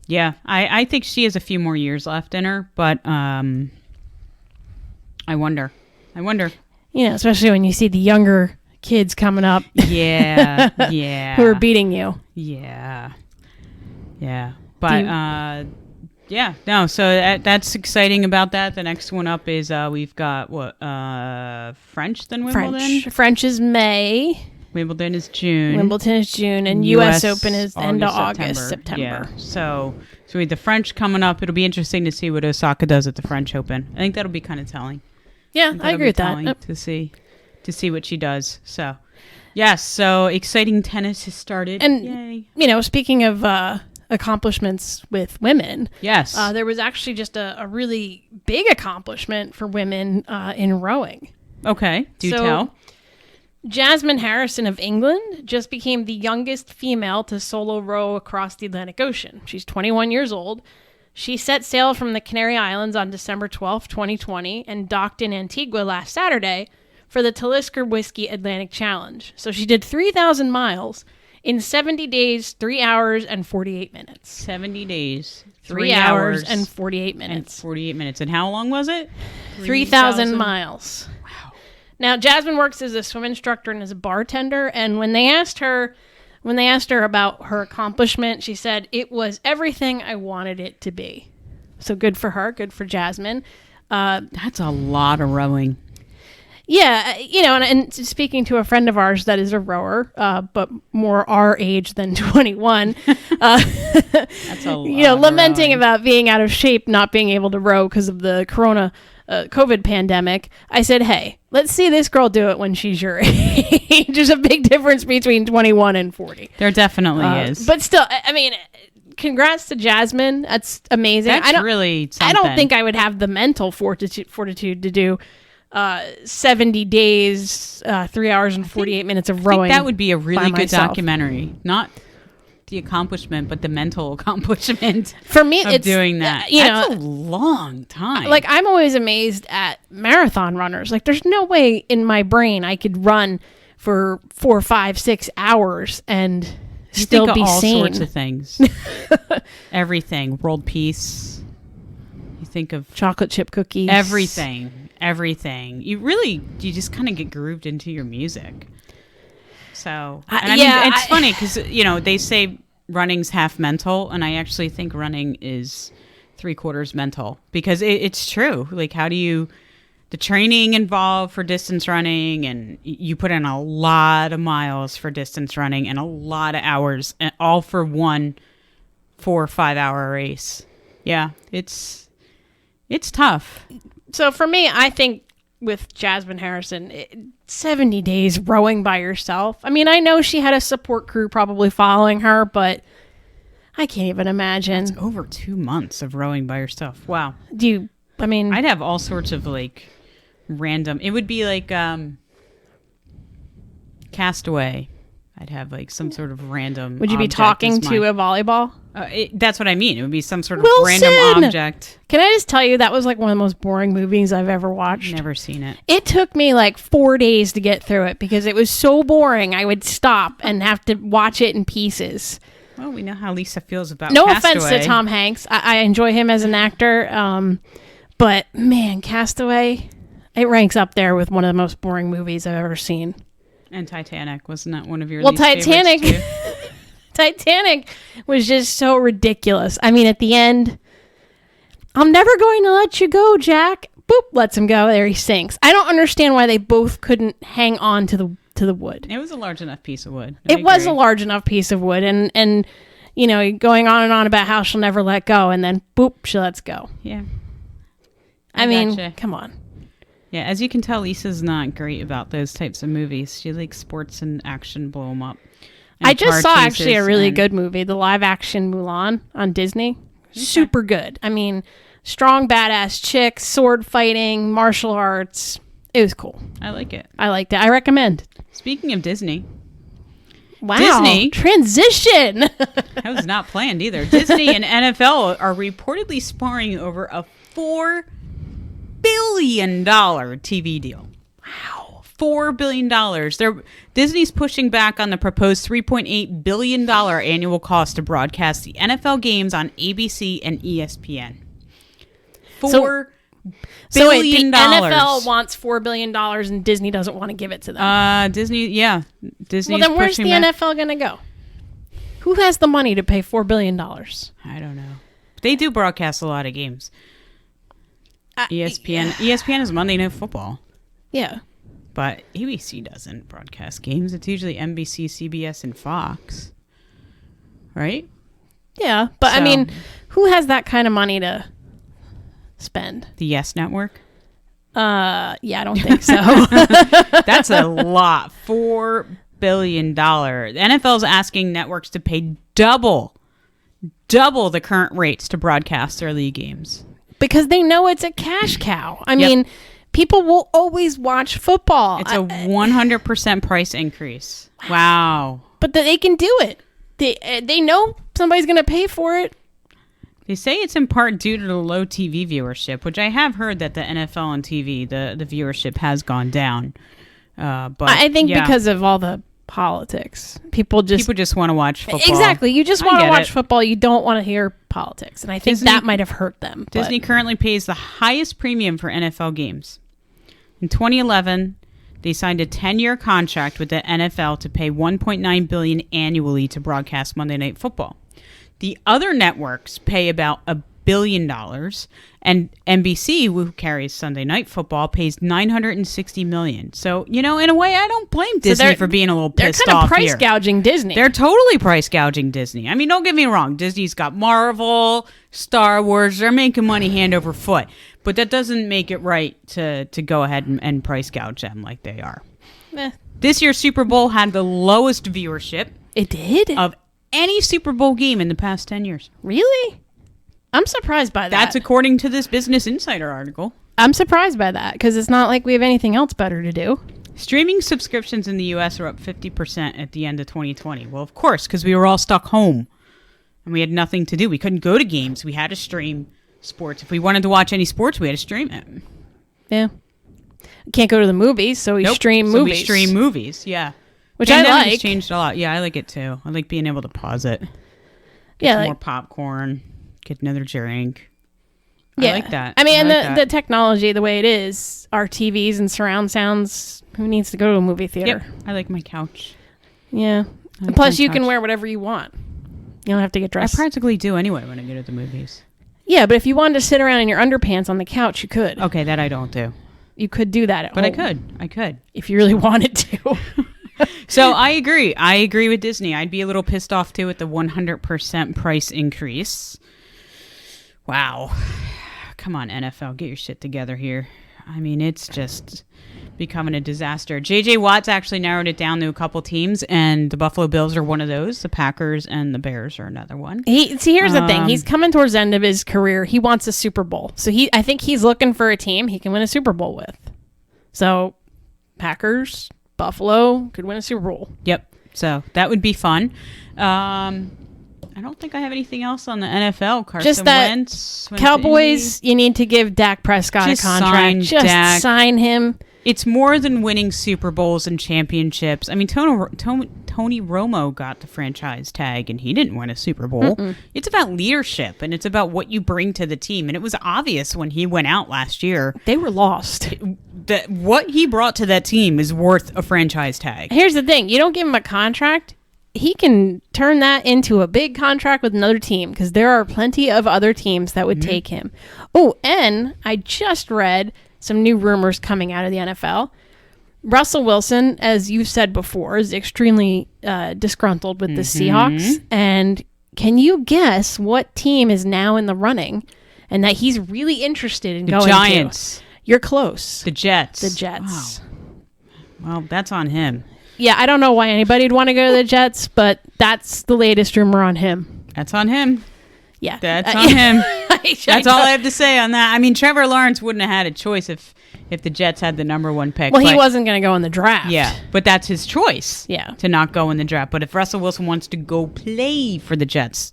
yeah, I think she has a few more years left in her, but I wonder. You know, especially when you see the younger kids coming up. Yeah. Who are beating you. Yeah. But yeah, no, so that's exciting about that. The next one up is we've got French, then Wimbledon? French is May. Wimbledon is June. And US Open is end of August, September. Yeah. So we have the French coming up. It'll be interesting to see what Osaka does at the French Open. I think that'll be kind of telling. Yeah, I agree with that. To see what she does. So, yes, so exciting tennis has started. And, yay. You know, speaking of accomplishments with women. Yes. There was actually just a really big accomplishment for women in rowing. Okay, do tell. Jasmine Harrison of England just became the youngest female to solo row across the Atlantic Ocean. She's 21 years old. She set sail from the Canary Islands on December 12, 2020, and docked in Antigua last Saturday for the Talisker Whiskey Atlantic Challenge. So she did 3,000 miles in 70 days, 3 hours, and 48 minutes. 70 days, 3 hours, and 48 minutes. 48 minutes. And how long was it? 3,000 miles. Wow. Now, Jasmine works as a swim instructor and as a bartender, and when they asked her about her accomplishment, she said, "It was everything I wanted it to be." So good for her, good for Jasmine. That's a lot of rowing. Yeah, you know, and speaking to a friend of ours that is a rower, but more our age than 21, that's a lot. You know, lamenting about being out of shape, not being able to row because of the COVID pandemic. I said, hey, let's see this girl do it when she's your age. There's a big difference between 21 and 40. There definitely is. But still, I mean, congrats to Jasmine. That's amazing. That's really something. I don't think I would have the mental fortitude to do 70 days, 3 hours and 48 minutes of rowing. That would be a really good documentary. Not the accomplishment, but the mental accomplishment for me of it's doing that. That's a long time. Like, I'm always amazed at marathon runners. Like, there's no way in my brain I could run for 4, 5, 6 hours and still be all sane. Sorts of things. Everything. World peace. You think of chocolate chip cookies. Everything. You just kind of get grooved into your music. So, I mean, it's funny because, you know, they say running's half mental, and I actually think running is 3/4 mental, because it's true. Like, the training involved for distance running, and you put in a lot of miles for distance running and a lot of hours, and all for one 4 or 5 hour race. Yeah, it's tough. So for me, I think with Jasmine Harrison, 70 days rowing by yourself. I mean, I know she had a support crew probably following her, but I can't even imagine. It's over 2 months of rowing by yourself. Wow. I'd have all sorts of like random, it would be like Castaway. I'd have like some sort of random. Would you be talking to a volleyball? That's what I mean. It would be some sort of Wilson! random object. Can I just tell you, that was like one of the most boring movies I've ever watched. Never seen it. It took me like 4 days to get through it because it was so boring. I would stop and have to watch it in pieces. Well, we know how Lisa feels about No Castaway. offense to Tom Hanks. I enjoy him as an actor. But man, Castaway, it ranks up there with one of the most boring movies I've ever seen. And Titanic, wasn't that one of your least Titanic favorites too? Titanic was just so ridiculous. I mean, at the end, I'm never going to let you go, Jack. Boop, lets him go. There he sinks. I don't understand why they both couldn't hang on to to the wood. It was a large enough piece of wood. It was a large enough piece of wood, and going on and on about how she'll never let go, and then boop, she lets go. Yeah. I mean, gotcha. come on. Yeah, as you can tell, Lisa's not great about those types of movies. She likes sports and action, blow them up. I just saw actually a really good movie, the live action Mulan on Disney. Okay. Super good. I mean, strong, badass chicks, sword fighting, martial arts. It was cool. I like it. I liked it. I recommend. Speaking of Disney. Wow. Disney. Transition. That was not planned either. Disney and NFL are reportedly sparring over a $4 billion TV deal. Wow. $4 billion. Disney's pushing back on the proposed $3.8 billion annual cost to broadcast the NFL games on ABC and ESPN. $4 billion. The NFL wants $4 billion and Disney doesn't want to give it to them. Disney. Well, then where's the NFL going to go? Who has the money to pay $4 billion? I don't know. They do broadcast a lot of games. ESPN. ESPN is Monday Night Football. Yeah. But ABC doesn't broadcast games. It's usually NBC, CBS, and Fox. Right? Yeah. But, I mean, who has that kind of money to spend? The Yes Network? Yeah, I don't think so. That's a lot. $4 billion. The NFL is asking networks to pay double the current rates to broadcast their league games. Because they know it's a cash cow. I mean, people will always watch football. It's a 100% price increase. Wow. But they can do it. They know somebody's going to pay for it. They say it's in part due to the low TV viewership, which I have heard that the NFL on TV, the viewership has gone down. But I think because of all the politics. People just want to watch football. Exactly. You just want to watch football. You don't want to hear politics. And I think that might have hurt them. Disney currently pays the highest premium for NFL games. In 2011, they signed a 10-year contract with the NFL to pay $1.9 billion annually to broadcast Monday Night Football. The other networks pay about $1 billion, and NBC, who carries Sunday Night Football, pays $960 million. So, in a way, I don't blame Disney for being a little pissed off here. They're kind of price gouging Disney. They're totally price gouging Disney. I mean, don't get me wrong. Disney's got Marvel, Star Wars. They're making money hand over foot. But that doesn't make it right to go ahead and price gouge them like they are. This year's Super Bowl had the lowest viewership. It did? Of any Super Bowl game in the past 10 years. Really? I'm surprised by that. That's according to this Business Insider article. I'm surprised by that because it's not like we have anything else better to do. Streaming subscriptions in the U.S. are up 50% at the end of 2020. Well, of course, because we were all stuck home and we had nothing to do. We couldn't go to games. We had to stream sports. If we wanted to watch any sports, we had to stream it. Yeah. Can't go to the movies, so we stream movies. We stream movies, yeah. Which I like. It's changed a lot. Yeah, I like it too. I like being able to pause it. Get some more popcorn. Get another drink. Yeah. I like that. I mean, the technology, the way it is, our TVs and surround sounds, who needs to go to a movie theater? Yep. I like my couch. Yeah. And plus, you can wear whatever you want. You don't have to get dressed. I practically do anyway when I go to the movies. Yeah, but if you wanted to sit around in your underpants on the couch, you could. Okay, that I don't do. You could do that at home. But I could. If you really wanted to. So I agree. I agree with Disney. I'd be a little pissed off too at the 100% price increase. Wow. Come on, NFL. Get your shit together here. I mean, it's just becoming a disaster. J.J. Watt's actually narrowed it down to a couple teams, and the Buffalo Bills are one of those. The Packers and the Bears are another one. Here's the thing. He's coming towards the end of his career. He wants a Super Bowl. So I think he's looking for a team he can win a Super Bowl with. So Packers, Buffalo could win a Super Bowl. Yep. So that would be fun. I don't think I have anything else on the NFL. Carson Just that Wentz, Cowboys, you need to give Dak Prescott a contract. Sign him. It's more than winning Super Bowls and championships. I mean, Tony Romo got the franchise tag, and he didn't win a Super Bowl. It's about leadership, and it's about what you bring to the team. And it was obvious when he went out last year. They were lost. That what he brought to that team is worth a franchise tag. Here's the thing. You don't give him a contract, he can turn that into a big contract with another team because there are plenty of other teams that would take him. Oh, and I just read some new rumors coming out of the NFL. Russell Wilson, as you've said before, is extremely disgruntled with the Seahawks. And can you guess what team is now in the running and that he's really interested in going to? The Giants. You're close. The Jets. The Jets. Wow. Well, that's on him. Yeah, I don't know why anybody'd want to go to the Jets, but that's the latest rumor on him. That's on him. Yeah. That's on him. That's all I have to say on that. I mean, Trevor Lawrence wouldn't have had a choice if the Jets had the number 1 pick. Well, he wasn't going to go in the draft. Yeah, but that's his choice. Yeah. To not go in the draft. But if Russell Wilson wants to go play for the Jets,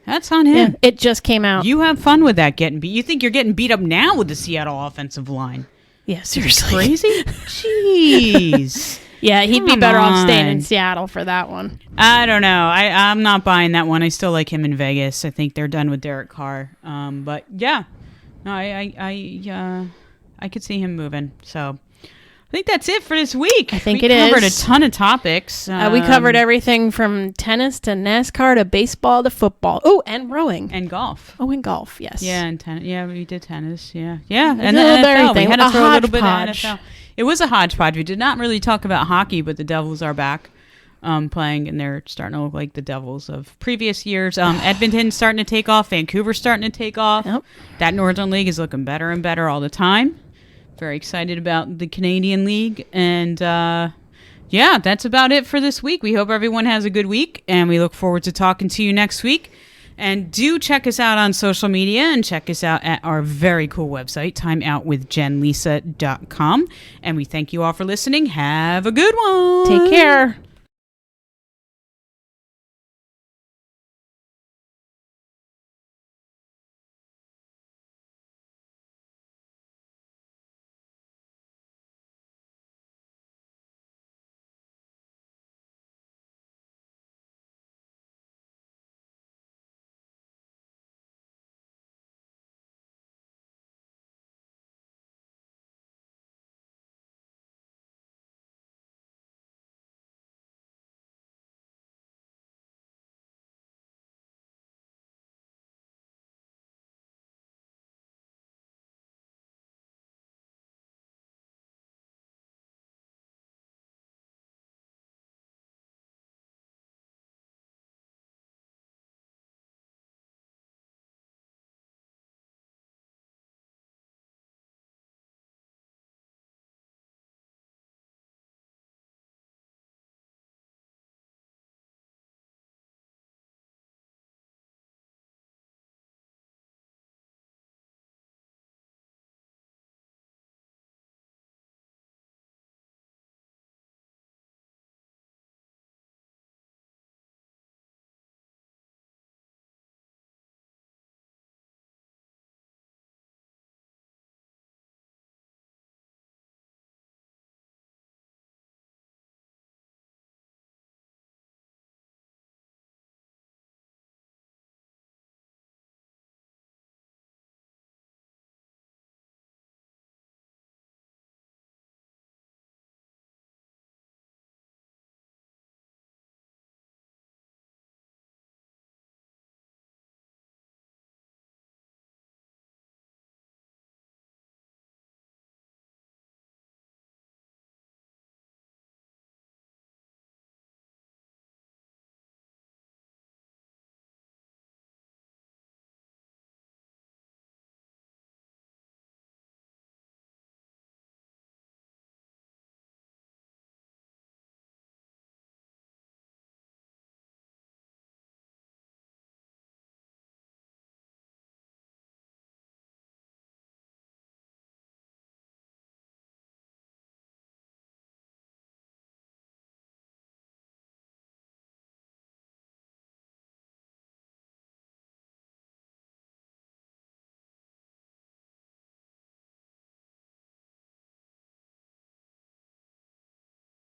that's on him. Yeah, it just came out. You have fun with that getting beat. You think you're getting beat up now with the Seattle offensive line? Yeah, seriously. Crazy? Jeez. Yeah, he'd be better off staying in on. Seattle for that one. I don't know. I'm not buying that one. I still like him in Vegas. I think they're done with Derek Carr. But yeah, no, I could see him moving. So I think that's it for this week. I think we it covered is. a ton of topics. We covered everything from tennis to NASCAR to baseball to football. Oh, and rowing. And golf. Oh, and golf, yes. Yeah, and tennis. Yeah, we did tennis. Yeah. And a the little bit NFL. We everything. had to A throw a little bit of hodgepodge. NFL. It was a hodgepodge. We did not really talk about hockey, but the Devils are back playing, and they're starting to look like the Devils of previous years. Edmonton's starting to take off. Vancouver's starting to take off. Yep. That Northern League is looking better and better all the time. Very excited about the Canadian League. And, yeah, that's about it for this week. We hope everyone has a good week, and we look forward to talking to you next week. And do check us out on social media and check us out at our very cool website, timeoutwithjenlisa.com. And we thank you all for listening. Have a good one. Take care.